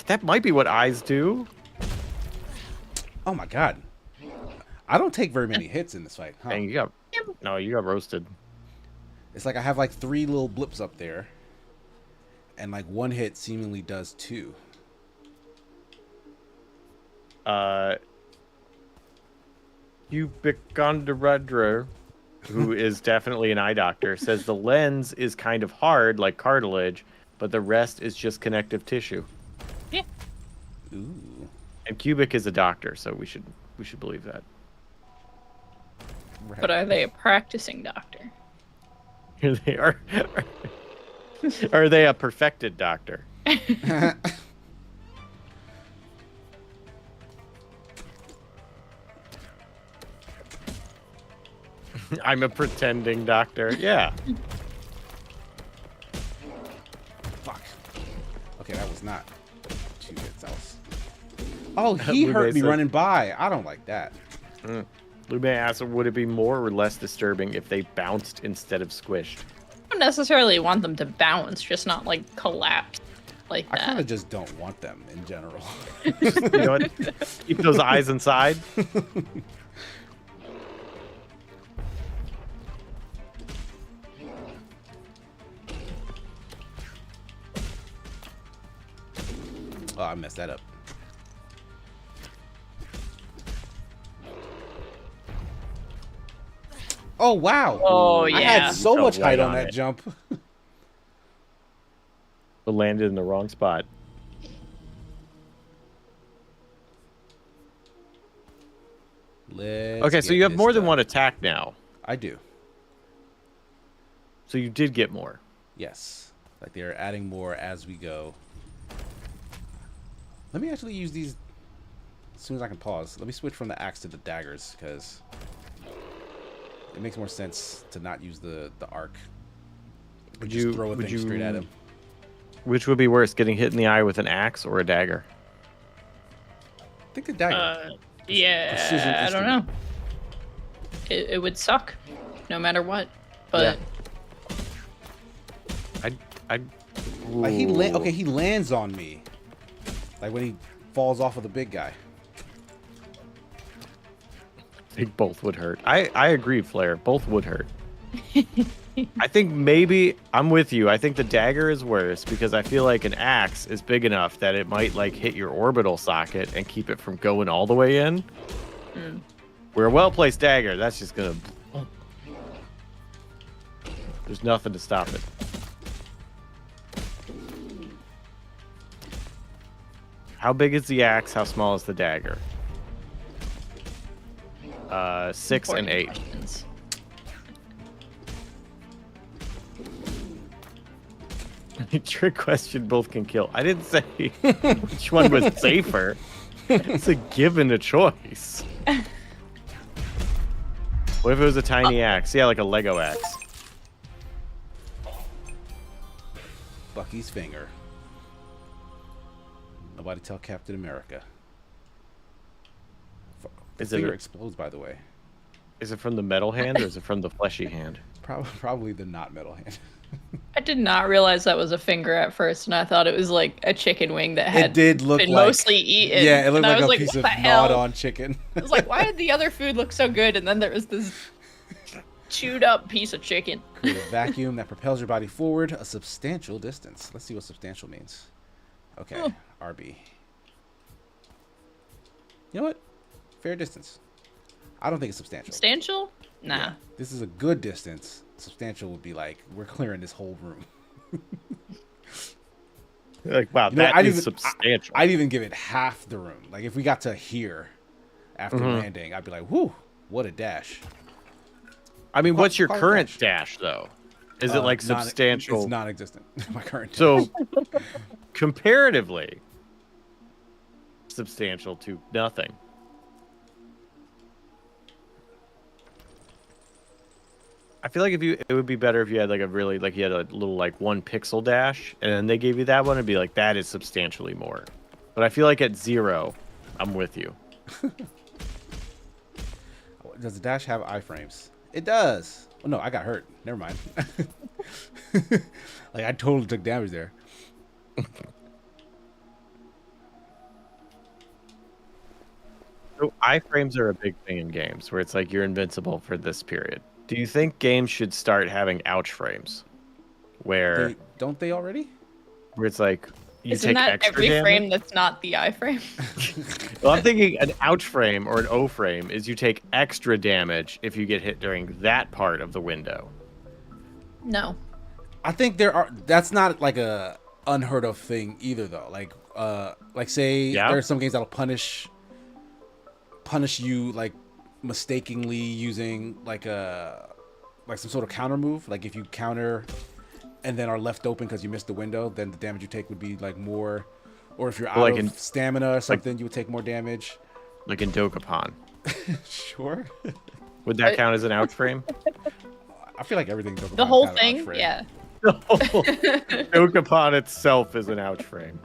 That might be what eyes do. Oh my god. I don't take very many hits in this fight. Huh? And you got roasted. It's like I have like 3 little blips up there. And like one hit seemingly does 2. Ubiconderedra, who is definitely an eye doctor, says the lens is kind of hard, like cartilage, but the rest is just connective tissue. Yeah. Ooh. And Cubic is a doctor, so we should believe that. Right. But are they a practicing doctor? Here they are. Are they a perfected doctor? I'm a pretending doctor. Yeah. Fuck. Okay, that was not 2 hits. Else. Oh, he hurt me said- running by. I don't like that. Lume asks, would it be more or less disturbing if they bounced instead of squished? I don't necessarily want them to bounce, just not like collapse like I that. kind of just don't want them in general. You know what? Keep those eyes inside. Oh, I messed that up. Oh, wow. Oh, I yeah. had so You much fell height right on on that it. jump. But landed in the wrong spot. Okay, so you have more than one attack now. I do. So you did get more. Yes. Like they're adding more as we go. Let me actually use these as soon as I can pause. Let me switch from the axe to the daggers because it makes more sense to not use the arc. Would Just you throw a thing straight at him. Which would be worse, getting hit in the eye with an axe or a dagger? I think the dagger. Yeah, Precision I don't instrument. know. It would suck, no matter what. But Like he he lands on me. Like when he falls off of the big guy. I think both would hurt. I agree, Flair. Both would hurt. I think maybe I'm with you. I think the dagger is worse because I feel like an axe is big enough that it might like hit your orbital socket and keep it from going all the way in. Where a well-placed dagger, that's just gonna. There's nothing to stop it. How big is the axe? How small is the dagger? 6 and 8. questions. Trick question, both can kill. I didn't say which one was safer. It's a given a choice. What if it was a tiny axe? Yeah, like a Lego axe. Bucky's finger. Nobody tell Captain America. The Is it finger a- explodes, by the way. Is it from the metal hand or is it from the fleshy hand? Probably the not metal hand. I did not realize that was a finger at first, and I thought it was like a chicken wing that had It did look been like mostly eaten. Yeah, it looked and I like was a piece what of the hell? gnawed-on chicken. I was like, why did the other food look so good? And then there was this chewed up piece of chicken. Create a vacuum that propels your body forward a substantial distance. Let's see what substantial means. Okay, Oh. RB. You know what? Fair distance. I don't think it's substantial. Substantial? Nah. Yeah, this is a good distance. Substantial would be like, we're clearing this whole room. Like, wow, You know, that is substantial. I'd even give it half the room. Like, if we got to here after landing, I'd be like, whoo, what a dash. I mean, what's your call it current dash. dash, though? Is it like substantial? It's non-existent. My current So, comparatively, substantial to nothing. I feel like it would be better if you had like you had a little like 1 pixel dash, and then they gave you that one, it'd be like, that is substantially more. But I feel like at 0, I'm with you. Does the dash have iframes? It does. Oh, no, I got hurt. Never mind. Like, I totally took damage there. So iframes are a big thing in games where it's like you're invincible for this period. Do you think games should start having ouch frames, where Don't they already? it's like you Isn't take that extra every damage? frame that's not the iframe? Well, I'm thinking an ouch frame or an O frame is you take extra damage if you get hit during that part of the window. No. I think that's not like a unheard of thing either, though. Like say there are some games that'll punish you like mistakenly using like some sort of counter move. Like if you counter and then are left open because you missed the window, then the damage you take would be like more. Or if you're out like of stamina or something, you would take more damage. Like in Dokapon. Sure. Would that count as an ouch frame? I feel like everything. The whole thing? Yeah. Dokapon itself is an ouch frame.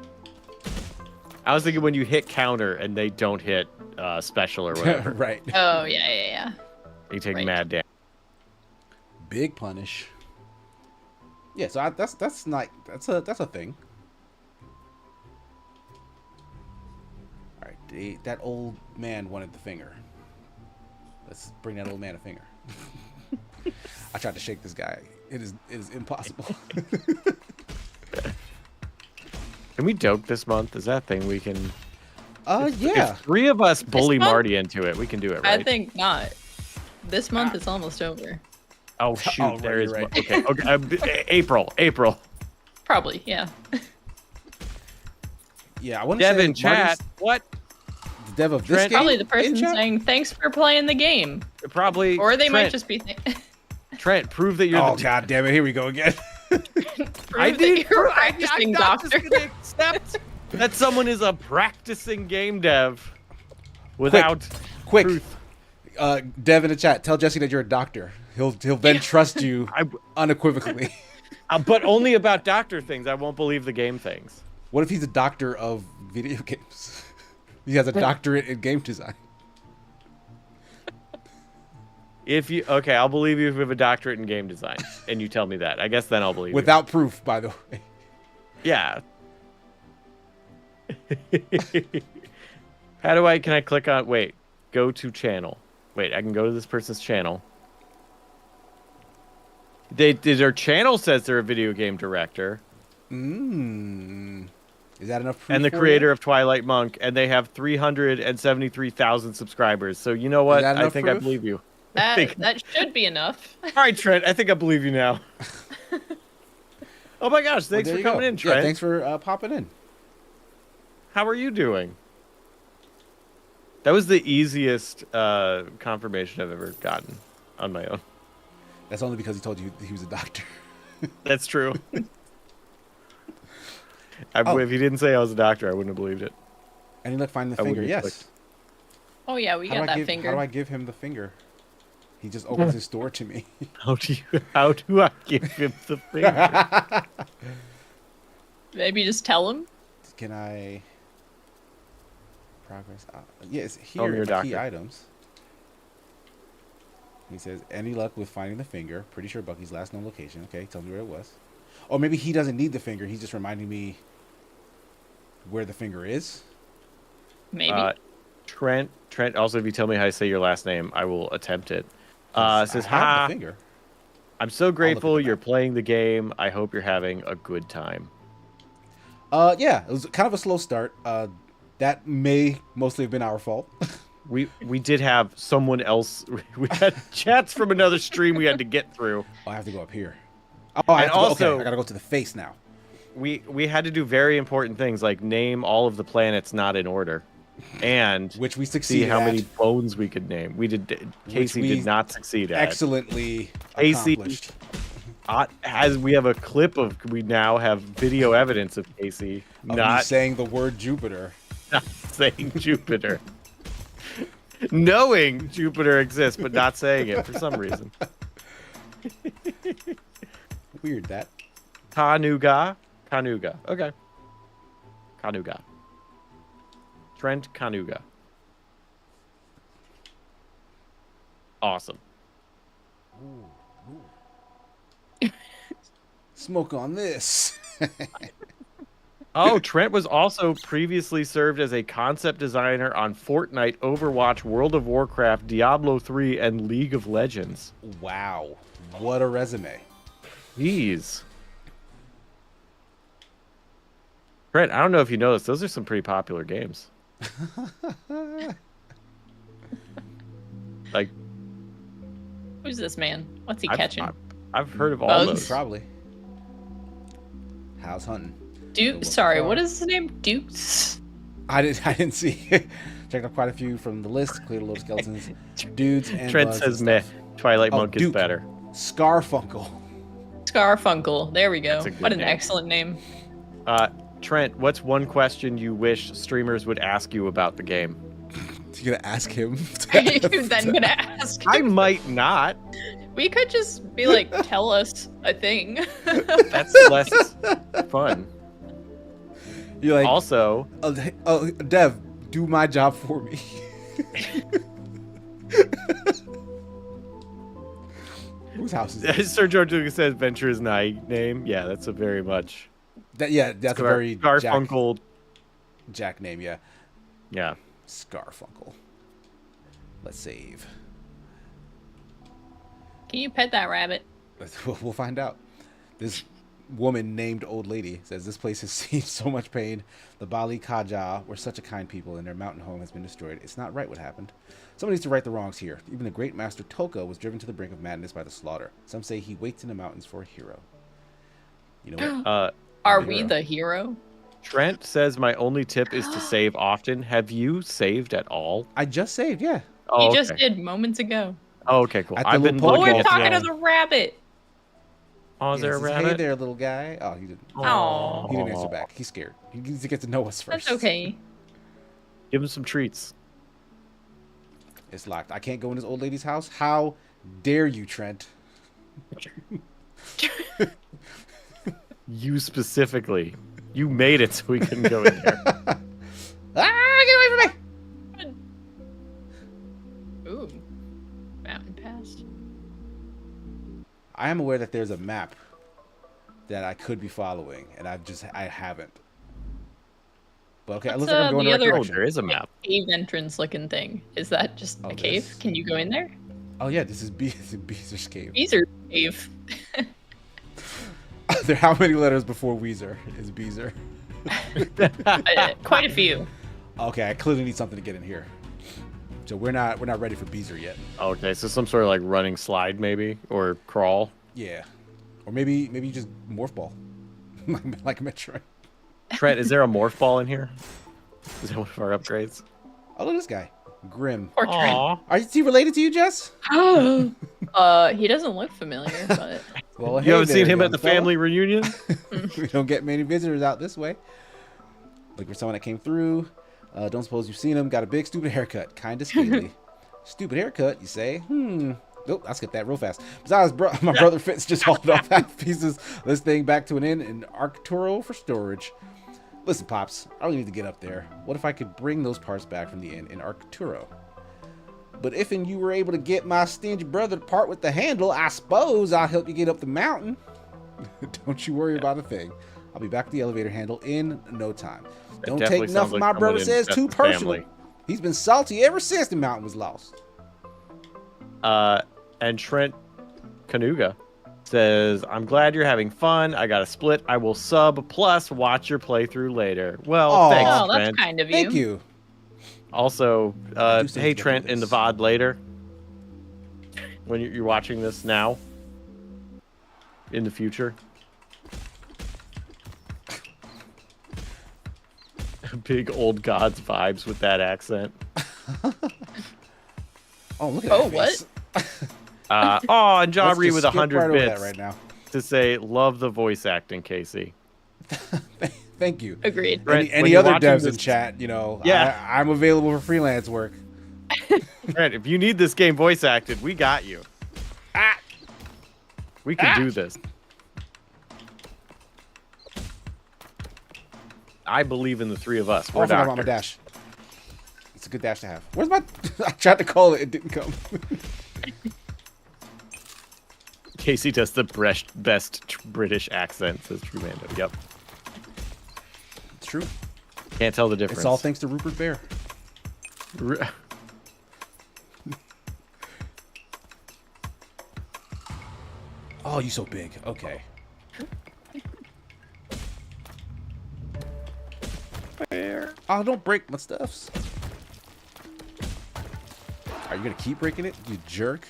I was thinking when you hit counter and they don't hit special or whatever. Right. Oh, yeah. You take Right. mad damage. Big punish. Yeah, so that's a thing. All right, that old man wanted the finger. Let's bring that old man a finger. I tried to shake this guy. It is impossible. Can we doke this month? Is that a thing we can? Yeah. If 3 of us bully month? Marty into it, we can do it, right? I think not. This month is almost over. Oh shoot, Oh, there right, is. you're right. Okay. April. Probably, yeah. Yeah, I want to Devin, say chat. What? the dev of this Trent- game. Probably the in person chat? saying, thanks for playing the game. Probably. Or they might Trent, just be Trent, prove that you're. Oh the god damn it! Here we go again. prove that you're a practicing doctor. Accept that someone is a practicing game dev without Quick, proof. Dev in the chat. Tell Jesse that you're a doctor. He'll then trust you unequivocally. But only about doctor things. I won't believe the game things. What if he's a doctor of video games? He has a doctorate in game design. Okay, I'll believe you if you have a doctorate in game design, and you tell me that. I guess then I'll believe Without proof, by the way. you. Yeah. Can I click on? Wait, go to channel. Wait, I can go to this person's channel. Their channel says they're a video game director. Is that enough proof? And the for creator you? of Twilight Monk, and they have 373,000 subscribers. So you know what? that I enough think I proof? believe you. That should be enough. All right, Trent. I think I believe you now. Oh my gosh! Well, Thanks there for you coming go. in, Trent. Yeah, thanks for popping in. How are you doing? That was the easiest confirmation I've ever gotten on my own. That's only because he told you he was a doctor. That's true. If he didn't say I was a doctor, I wouldn't have believed it. And he look, find the I finger. wouldn't have Yes. clicked. Oh yeah, we got that finger. How do I give him the finger? He just opens his door to me. How do I give him the finger? Maybe just tell him. Can I progress? Yes, Oh, here you're a in the key doctor. items. He says, any luck with finding the finger? Pretty sure Bucky's last known location. Okay, tell me where it was. Or maybe he doesn't need the finger. He's just reminding me where the finger is. Maybe. Trent. Also, if you tell me how to say your last name, I will attempt it. Says, I have the finger. I'm so grateful you're playing the game. I hope you're having a good time. Yeah, it was kind of a slow start. That may mostly have been our fault. We did have someone else. We had chats from another stream we had to get through. Oh, I have to go up here. Oh, I gotta go to the face now. We had to do very important things like name all of the planets not in order, and which we succeeded. See how many bones we could name. We did. Casey did not succeed at. Excellently Casey, accomplished. As we have a clip of, we now have video evidence of Casey not saying the word Jupiter. Not saying Jupiter. Knowing Jupiter exists, but not saying it for some reason. Weird that. Kanuga. Okay. Kanuga. Trent Kanuga. Awesome. Smoke on this. Oh, Trent was also previously served as a concept designer on Fortnite, Overwatch, World of Warcraft, Diablo 3, and League of Legends. Wow. What a resume. Jeez. Trent, I don't know if you know this. Those are some pretty popular games. Like, Who's this man? What's he catching? I've heard of all Bugs? those. Probably. How's hunting? Sorry, what is his name? Dukes? I didn't see. Checked out quite a few from the list. Cleared a load of skeletons. Dudes and Trent bugs says and meh. stuff. Twilight Monk is Duke. better. Scarfunkel. Scarfunkel. There we go. That's a good What an name. excellent name. Trent, what's one question you wish streamers would ask you about the game? You gonna ask him? Are you then gonna ask? I might not. We could just be like, tell us a thing. That's less fun. You're like, Also, Dev, do my job for me. Whose house is this? Sir George Lucas says Venture is my name. Yeah, that's a very much That's a very Garfunkel. Jack name, yeah. Yeah. Scarfunkel. Let's save. Can you pet that rabbit? We'll find out. This woman named Old Lady says this place has seen so much pain. The Bali Kaja were such a kind people, and their mountain home has been destroyed. It's not right what happened. Someone needs to right the wrongs here. Even the great master Toka was driven to the brink of madness by the slaughter. Some say he waits in the mountains for a hero. You know what? Are we the hero? Trent says my only tip is to save often. Have you saved at all? I just saved, yeah. Oh, You just okay. did moments ago. Oh, okay, cool. At the I've been little Oh, looking we're at talking the... to the rabbit. Oh, is Yeah, there a it says, rabbit? Hey there, little guy. Oh, he didn't. Oh, He didn't answer back. He's scared. He needs to get to know us first. that's okay. Give him some treats. It's locked. I can't go in this old lady's house. How dare you, Trent? You specifically. You made it so we couldn't go in there. Get away from me! Ooh, mountain pass. I am aware that there's a map that I could be following, and I haven't. But okay, it What's, looks like I'm going the in the right other- Oh, direction. there is a map. Cave entrance looking thing. Is that just Oh, a cave? this? Can you go in there? Oh yeah, this is Beezer's cave. Weezer cave. There, how many letters before Weezer is Beezer? Quite a few. Okay, I clearly need something to get in here. So we're not ready for Beezer yet. Okay, so some sort of like running slide maybe, or crawl. Yeah, or maybe just morph ball, like Metroid. Trent, is there a morph ball in here? Is that one of our upgrades? Oh, look at this guy, Grim. Poor Trent. Aw. Is he related to you, Jess? He doesn't look familiar, but Well, You haven't seen him at young the fella. family reunion? We don't get many visitors out this way. Look for someone that came through. Don't suppose you've seen him. Got a big stupid haircut. Kind of scaly. Stupid haircut, you say? Nope, I'll skip that real fast. Besides, my brother Fitz just hauled off half pieces of this thing back to an inn in Arcturo for storage. Listen, Pops, I really need to get up there. What if I could bring those parts back from the inn in Arcturo? But if and you were able to get my stingy brother to part with the handle, I suppose I'll help you get up the mountain. Don't you worry about a thing. I'll be back with the elevator handle in no time. Don't take nothing my brother says too personally. He's been salty ever since the mountain was lost. And Trent Kanuga says, I'm glad you're having fun. I got a split. I will sub plus watch your playthrough later. Well, thanks, Oh, Trent. that's kind of you. Thank you. Also, hey, Trent, in the VOD later, when you're watching this now, in the future. Big old gods vibes with that accent. Oh, look at that. What? And John Reed with 100 bits right now. to say, love the voice acting, Casey. Thank you. Agreed. Any other devs in chat, you know, yeah. I'm available for freelance work. Trent, if you need this game voice acted, we got you. We can do this. I believe in the three of us. We're I forgot about my doctors. dash. It's a good dash to have. Where's my... I tried to call it. It didn't come. Casey does the best British accent, says Trumando. Yep. It's true. Can't tell the difference. It's all thanks to Rupert Bear. Oh, you so big. Okay. Bear. Oh, don't break my stuffs. Are you gonna keep breaking it, you jerk?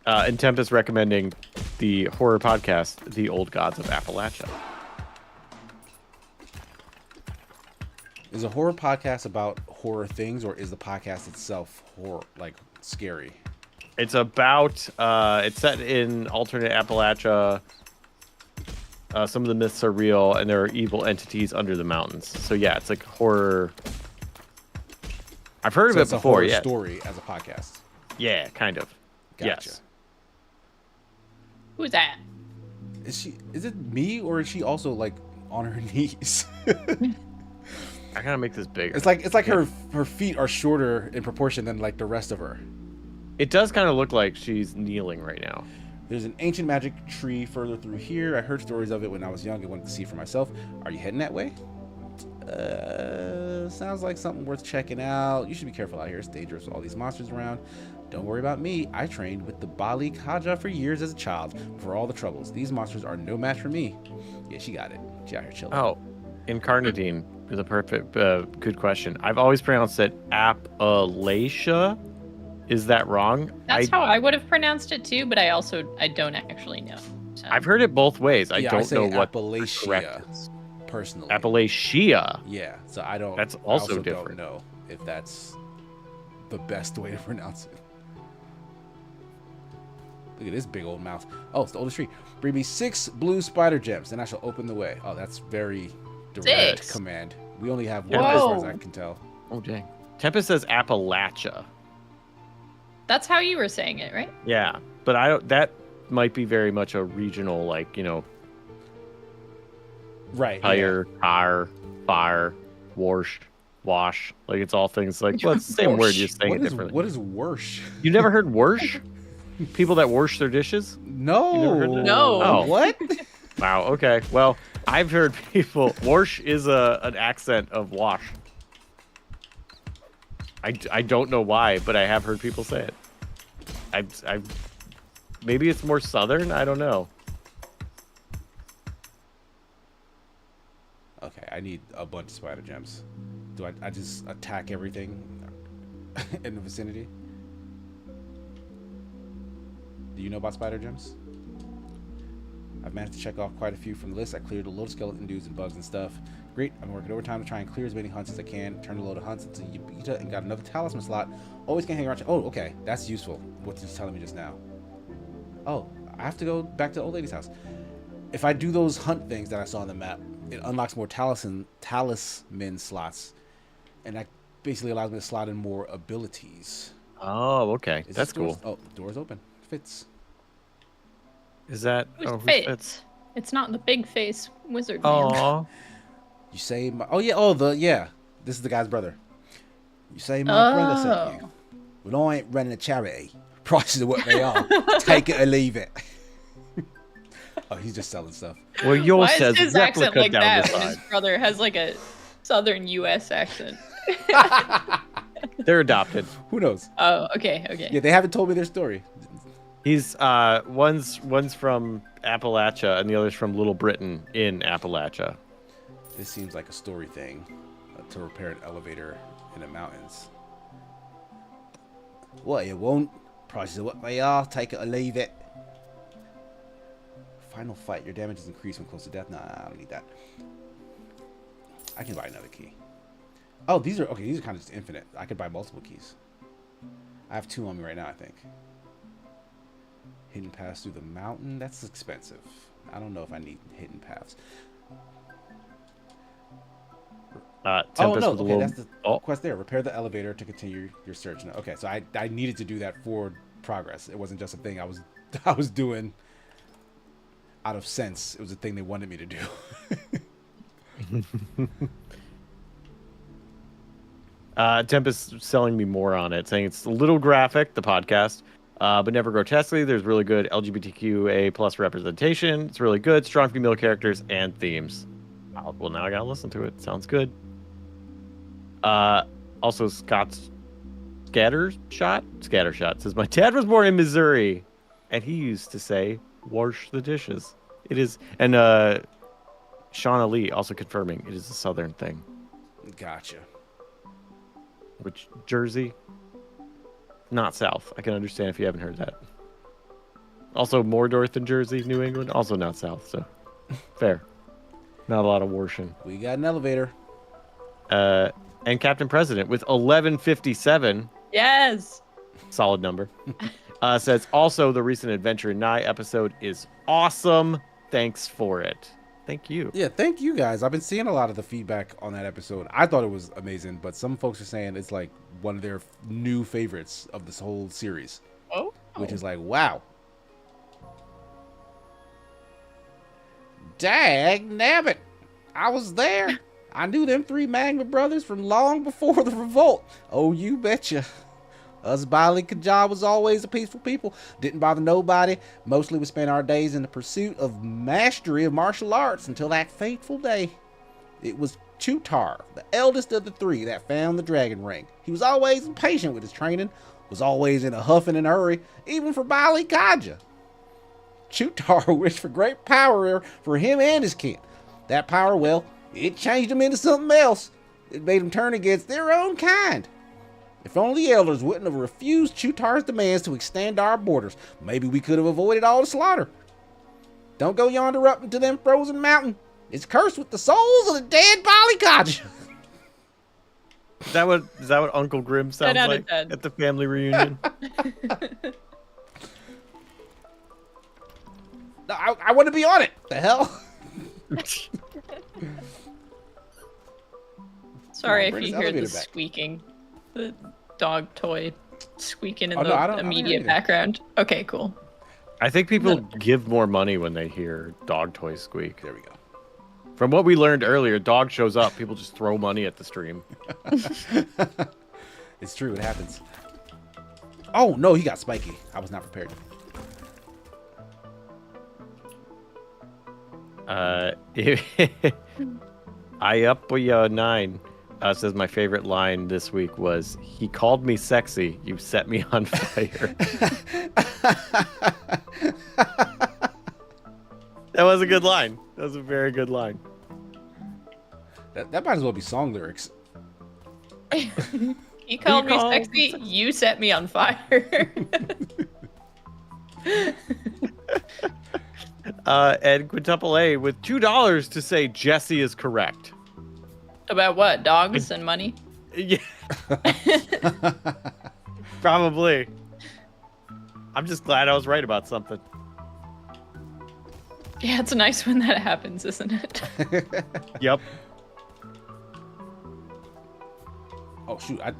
And Tempest recommending the horror podcast, The Old Gods of Appalachia. Is a horror podcast about horror things, or is the podcast itself horror, like scary? It's about, it's set in alternate Appalachia. Some of the myths are real, and there are evil entities under the mountains. So yeah, it's like horror. I've heard of it before. Yeah, story as a podcast. Yeah, kind of. Gotcha. Yes. Who's that? Is it me, or is she also like on her knees? I gotta make this bigger. It's like her feet are shorter in proportion than like the rest of her. It does kind of look like she's kneeling right now. There's an ancient magic tree further through here. I heard stories of it when I was young and wanted to see for myself. Are you heading that way? Sounds like something worth checking out. You should be careful out here. It's dangerous with all these monsters around. Don't worry about me. I trained with the Bali Kaja for years as a child for all the troubles. These monsters are no match for me. Yeah, she got it. She out here chilling. Oh, Incarnadine is a perfect, good question. I've always pronounced it Appalachia. Is that wrong? That's how I would have pronounced it too, but I don't actually know. So. I've heard it both ways. I don't know what Appalachia, correct is. Personally. Appalachia. Yeah, so I don't. That's I also don't different. know if that's the best way to pronounce it. Look at this big old mouth. Oh, it's the oldest tree. Bring me 6 blue spider gems, and I shall open the way. Oh, that's very direct 6 command. We only have one, Whoa. as far as I can tell. Oh, dang. Tempest says Appalachia. That's how you were saying it, right? Yeah, but I don't. That might be very much a regional, like, you know, Right. tire, car, fire, wash. Like, it's all things like, well, it's the same word, you're saying it differently. What is worsh? You never heard wash? People that wash their dishes? No. You never heard that? No. Oh. What? Wow, okay. Well, I've heard people. Wash is an accent of wash. I don't know why, but I have heard people say it. I maybe it's more southern. I don't know. Okay, I need a bunch of spider gems. Do I just attack everything in the vicinity? Do you know about spider gems? I've managed to check off quite a few from the list. I cleared a load of skeleton dudes and bugs and stuff. Great, I'm working overtime to try and clear as many hunts as I can. Turned a load of hunts into Yubita and got another talisman slot. Always can hang around. Oh, okay, that's useful. What he's telling me just now. Oh, I have to go back to the old lady's house. If I do those hunt things that I saw on the map, it unlocks more talisman slots, and that basically allows me to slot in more abilities. Oh, okay. That's cool. Oh, the door's open. Fits. Is that? Who's Fitz? It's not the big face wizard man. Oh, You say, oh yeah, oh This is the guy's brother. You say my brother sent you. Oh. Well, I ain't running a charity. Prices are what they are. Take it or leave it. Oh, he's just selling stuff. Well, yours Why says is his accent replica like down that the when side. his brother has like a southern U.S. accent? They're adopted. Who knows? Oh, okay. Yeah, they haven't told me their story. He's one's from Appalachia and the other's from Little Britain in Appalachia. This seems like a story thing to repair an elevator in the mountains. Well, it won't. Prices are what they are. Take it or leave it. Final fight. Your damage is increased when close to death. Nah, I don't need that. I can buy another key. Oh, these are okay. These are kind of just infinite. I could buy multiple keys. I have 2 on me right now, I think. Hidden paths through the mountain. That's expensive. I don't know if I need hidden paths. Tempest Oh no! with a Okay, little... that's the Oh. quest there. Repair the elevator to continue your search. No, okay, so I needed to do that for progress. It wasn't just a thing I was doing out of sense. It was a thing they wanted me to do. Tempest selling me more on it, saying it's a little graphic, the podcast, but never grotesquely. There's really good LGBTQA plus representation. It's really good, strong female characters and themes. Well, now I gotta listen to it. Sounds good. Also, Scott's Scattershot says, my dad was born in Missouri, and he used to say, wash the dishes. It is, and Shauna Lee also confirming it is a Southern thing. Gotcha. Which, Jersey? Not South. I can understand if you haven't heard that. Also, more north than Jersey, New England. Also not South, so fair. Not a lot of washing. We got an elevator. And Captain President with 1157. Yes. Solid number. Says, also, the recent Adventure in Nye episode is awesome. Thanks for it. Thank you. Yeah, thank you guys. I've been seeing a lot of the feedback on that episode. I thought it was amazing, but some folks are saying it's like one of their new favorites of this whole series. Oh. Which is like, wow. Dag nabbit. I was there. I knew them 3 Magma brothers from long before the revolt. Oh, you betcha. Us Bali Kajah was always a peaceful people. Didn't bother nobody. Mostly we spent our days in the pursuit of mastery of martial arts until that fateful day. It was Chutar, the eldest of the 3, that found the dragon ring. He was always impatient with his training, was always in a huff and a hurry, even for Bali Kajah. Chutar wished for great power for him and his kin. That power, well, it changed them into something else. It made them turn against their own kind. If only the elders wouldn't have refused Chutar's demands to extend our borders, maybe we could have avoided all the slaughter. Don't go yonder up into them frozen mountain. It's cursed with the souls of the dead Bali Kajah. Is that what Uncle Grim sounds 10 out of like 10. at the family reunion? No, I want to be on it. The hell? Sorry bring if this you hear the elevator back. squeaking, the dog toy squeaking in Oh, no, I don't the hear immediate anything. background. Okay, cool. I think people give more money when they hear dog toys squeak. There we go. From what we learned earlier, dog shows up, people just throw money at the stream. It's true. It happens. Oh, no, he got spiky. I was not prepared. I up a 9 says my favorite line this week was, he called me sexy, you set me on fire. That was a good line. That was a very good line. That might as well be song lyrics. He called me called sexy. You set me on fire. And Quintuple A with $2 to say Jesse is correct. About what? Dogs and money? Yeah. Probably. I'm just glad I was right about something. Yeah, it's nice when that happens, isn't it? Yep. Oh, shoot. I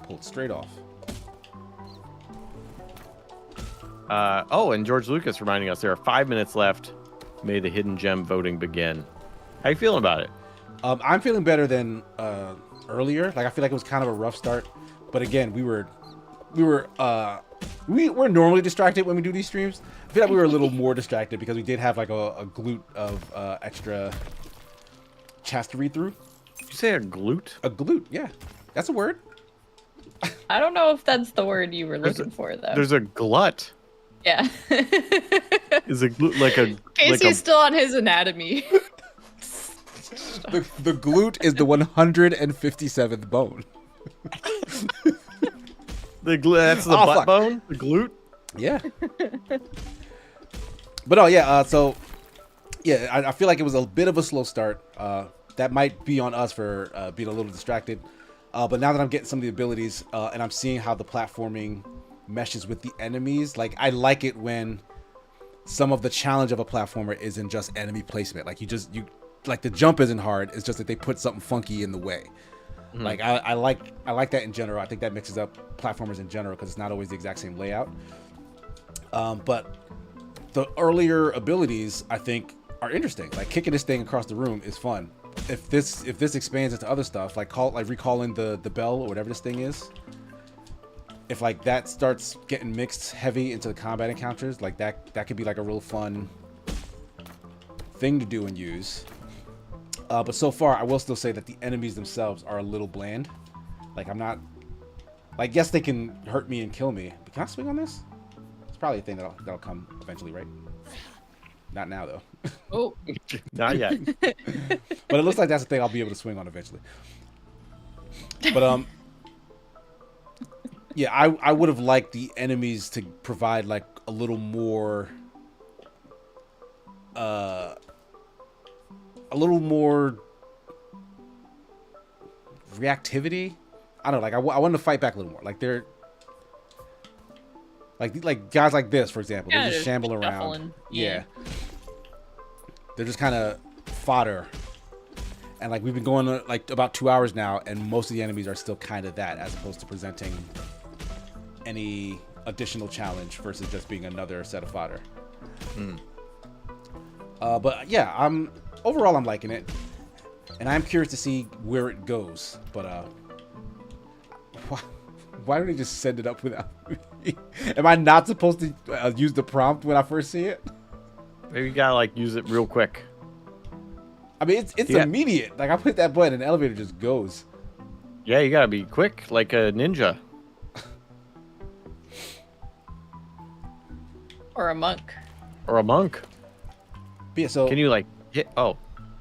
pulled straight off. And George Lucas reminding us there are 5 minutes left. May the hidden gem voting begin. How you feeling about it? I'm feeling better than earlier. Like I feel like it was kind of a rough start, but again, we're normally distracted when we do these streams. I feel like we were a little more distracted because we did have like a glute of extra chats to read through. Did you say a glute? A glute, yeah, that's a word. I don't know if that's the word you were looking for, though. There's a glut. Yeah. Is a glute like a? Casey's still on his anatomy. The glute is the 157th bone. That's the butt fuck. bone. The glute. Yeah. But oh yeah, so yeah, I feel like it was a bit of a slow start. That might be on us for being a little distracted. But now that I'm getting some of the abilities and I'm seeing how the platforming meshes with the enemies, like I like it when some of the challenge of a platformer isn't just enemy placement. Like you like the jump isn't hard. It's just that they put something funky in the way. Mm-hmm. Like I like that in general. I think that mixes up platformers in general because it's not always the exact same layout. But the earlier abilities I think are interesting. Like kicking this thing across the room is fun. If this expands into other stuff, like recalling the bell or whatever this thing is, if like that starts getting mixed heavy into the combat encounters, like that could be like a real fun thing to do and use. But so far, I will still say that the enemies themselves are a little bland. Like I'm not, like yes they can hurt me and kill me, but can I swing on this? It's probably a thing that'll come eventually, right? Not now though. Oh. Not yet. But it looks like that's the thing I'll be able to swing on eventually. But yeah, I would have liked the enemies to provide like a little more reactivity. I don't know, like I wanted to fight back a little more. Like they're like guys like this, for example, Yeah, they just shamble around. shuffling. Yeah. They're just kind of fodder. And like we've been going like about 2 hours now, and most of the enemies are still kind of that, as opposed to presenting any additional challenge versus just being another set of fodder. But yeah, overall I'm liking it, and I'm curious to see where it goes. But why don't they just send it up without me? Am I not supposed to use the prompt when I first see it? Maybe you gotta like use it real quick. I mean, it's immediate. Like I put that button and the elevator just goes. Yeah, you gotta be quick, like a ninja. Or a monk. Or a monk. But yeah, so Can you like hit? Oh,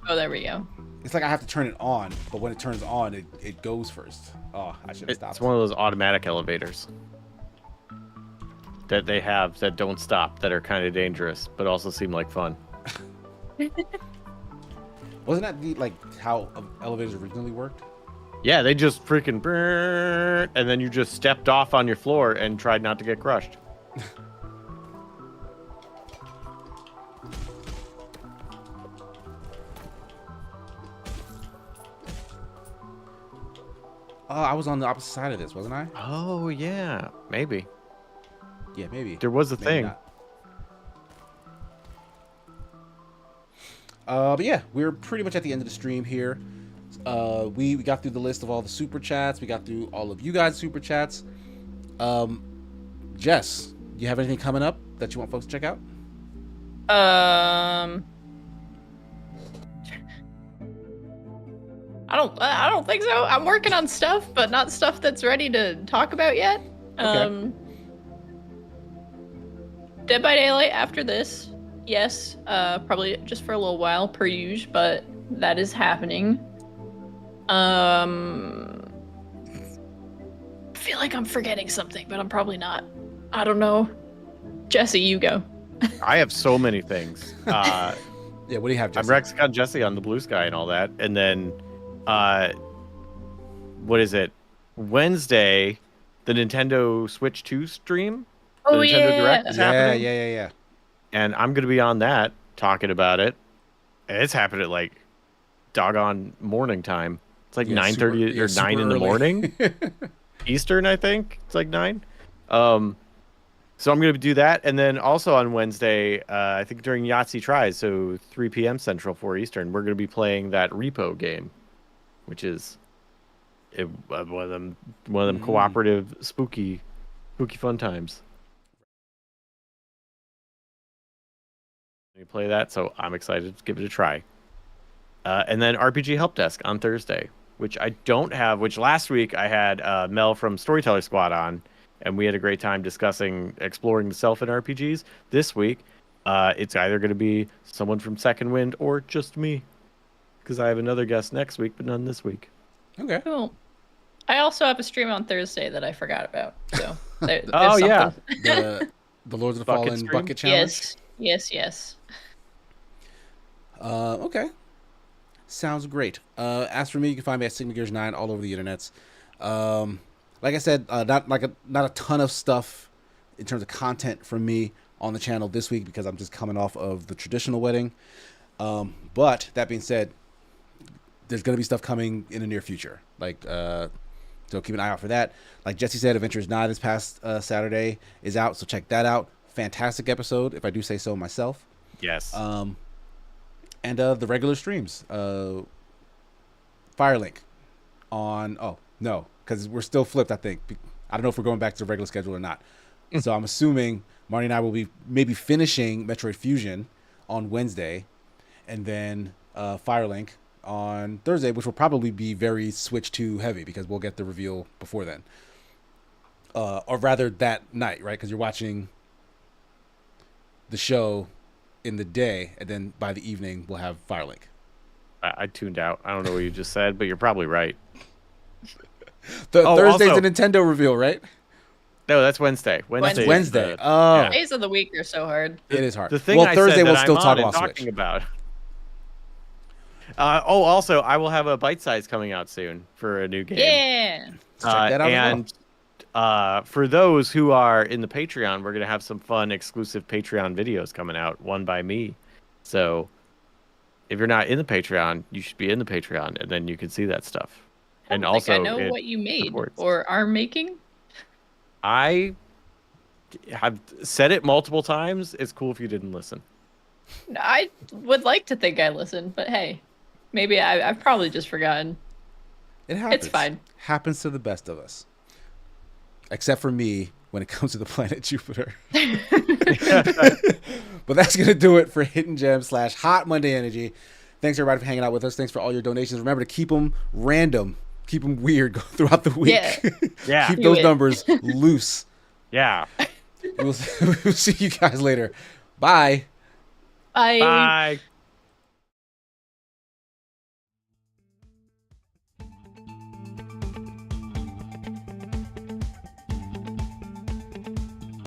Oh, there we go. it's like I have to turn it on, but when it turns on, it goes first. Oh, I should have stopped. it's one of those automatic elevators that they have that don't stop, that are kind of dangerous, but also seem like fun. Wasn't that like how elevators originally worked? Yeah, they just freaking burn, and then you just stepped off on your floor and tried not to get crushed. Oh, I was on the opposite side of this, wasn't I? Oh yeah, maybe. Yeah, maybe. There was a Maybe thing. not. But yeah, we're pretty much at the end of the stream here. We got through the list of all the super chats. We got through all of you guys' super chats. Jess, do you have anything coming up that you want folks to check out? I don't think so. I'm working on stuff, but not stuff that's ready to talk about yet. Okay. Dead by Daylight after this. Yes, probably just for a little while per usual, but that is happening. I feel like I'm forgetting something, but I'm probably not. I don't know. Jesse, you go. I have so many things. Yeah, what do you have, Jesse? I'm Rexcon Jesse on the Blue Sky and all that, and then, what is it? Wednesday, the Nintendo Switch 2 stream. Oh, the Nintendo yeah. Direct is happening. Yeah. And I'm gonna be on that talking about it. And it's happening at like doggone morning time. It's like 9:30 or 9 in the early. morning. Eastern, I think. It's like 9. So I'm going to do that. And then also on Wednesday, I think during Yahtzee Tries, so 3 p.m. Central, 4 Eastern, we're going to be playing that Repo game, which is one of them cooperative, spooky fun times. You play that, so I'm excited to give it a try. And then RPG Help Desk on Thursday, which I don't have, which last week I had Mel from Storyteller Squad on, and we had a great time discussing exploring the self in RPGs. This week, it's either going to be someone from Second Wind or just me, because I have another guest next week, but none this week. Okay. Cool. I also have a stream on Thursday that I forgot about. So there's yeah, something. the Lords of the Bucket Fallen stream? bucket challenge. Yes. Okay. Sounds great. As for me, you can find me at SigmaGears9 all over the internets. Like I said, not a ton of stuff in terms of content from me on the channel this week because I'm just coming off of the traditional wedding. But that being said, there's going to be stuff coming in the near future. So keep an eye out for that. Like Jesse said, Adventures 9 this past Saturday is out, so check that out. Fantastic episode, if I do say so myself. Yes. And the regular streams. Firelink on... Oh, no, because we're still flipped, I think. I don't know if we're going back to the regular schedule or not. So I'm assuming Marty and I will be maybe finishing Metroid Fusion on Wednesday, and then Firelink on Thursday, which will probably be very Switch 2 heavy because we'll get the reveal before then. Or rather that night, right? Because you're watching the show in the day, and then by the evening we'll have Firelink. I tuned out. I don't know what you just said, but you're probably right. Thursday's also, the Nintendo reveal, right? No, that's Wednesday. Wednesday. Oh, days of the week are so hard. It is hard. The thing well, I Thursday said we'll that still I'm talk on about and Switch. talking about. Oh, also, I will have a bite size coming out soon for a new game. Yeah. Check that out as well. And for those who are in the Patreon, we're gonna have some fun exclusive Patreon videos coming out, one by me. So if you're not in the Patreon, you should be in the Patreon, and then you can see that stuff. I know what you made or are making. I have said it multiple times. It's cool if you didn't listen. I would like to think I listened, but hey, maybe I've probably just forgotten. It happens. It's fine. Happens to the best of us. Except for me when it comes to the planet Jupiter. But that's going to do it for Hidden Gem / Hot Monday Energy. Thanks, everybody, for hanging out with us. Thanks for all your donations. Remember to keep them random. Keep them weird throughout the week. Yeah. Keep those numbers loose. Yeah. We'll see you guys later. Bye. Bye. Bye.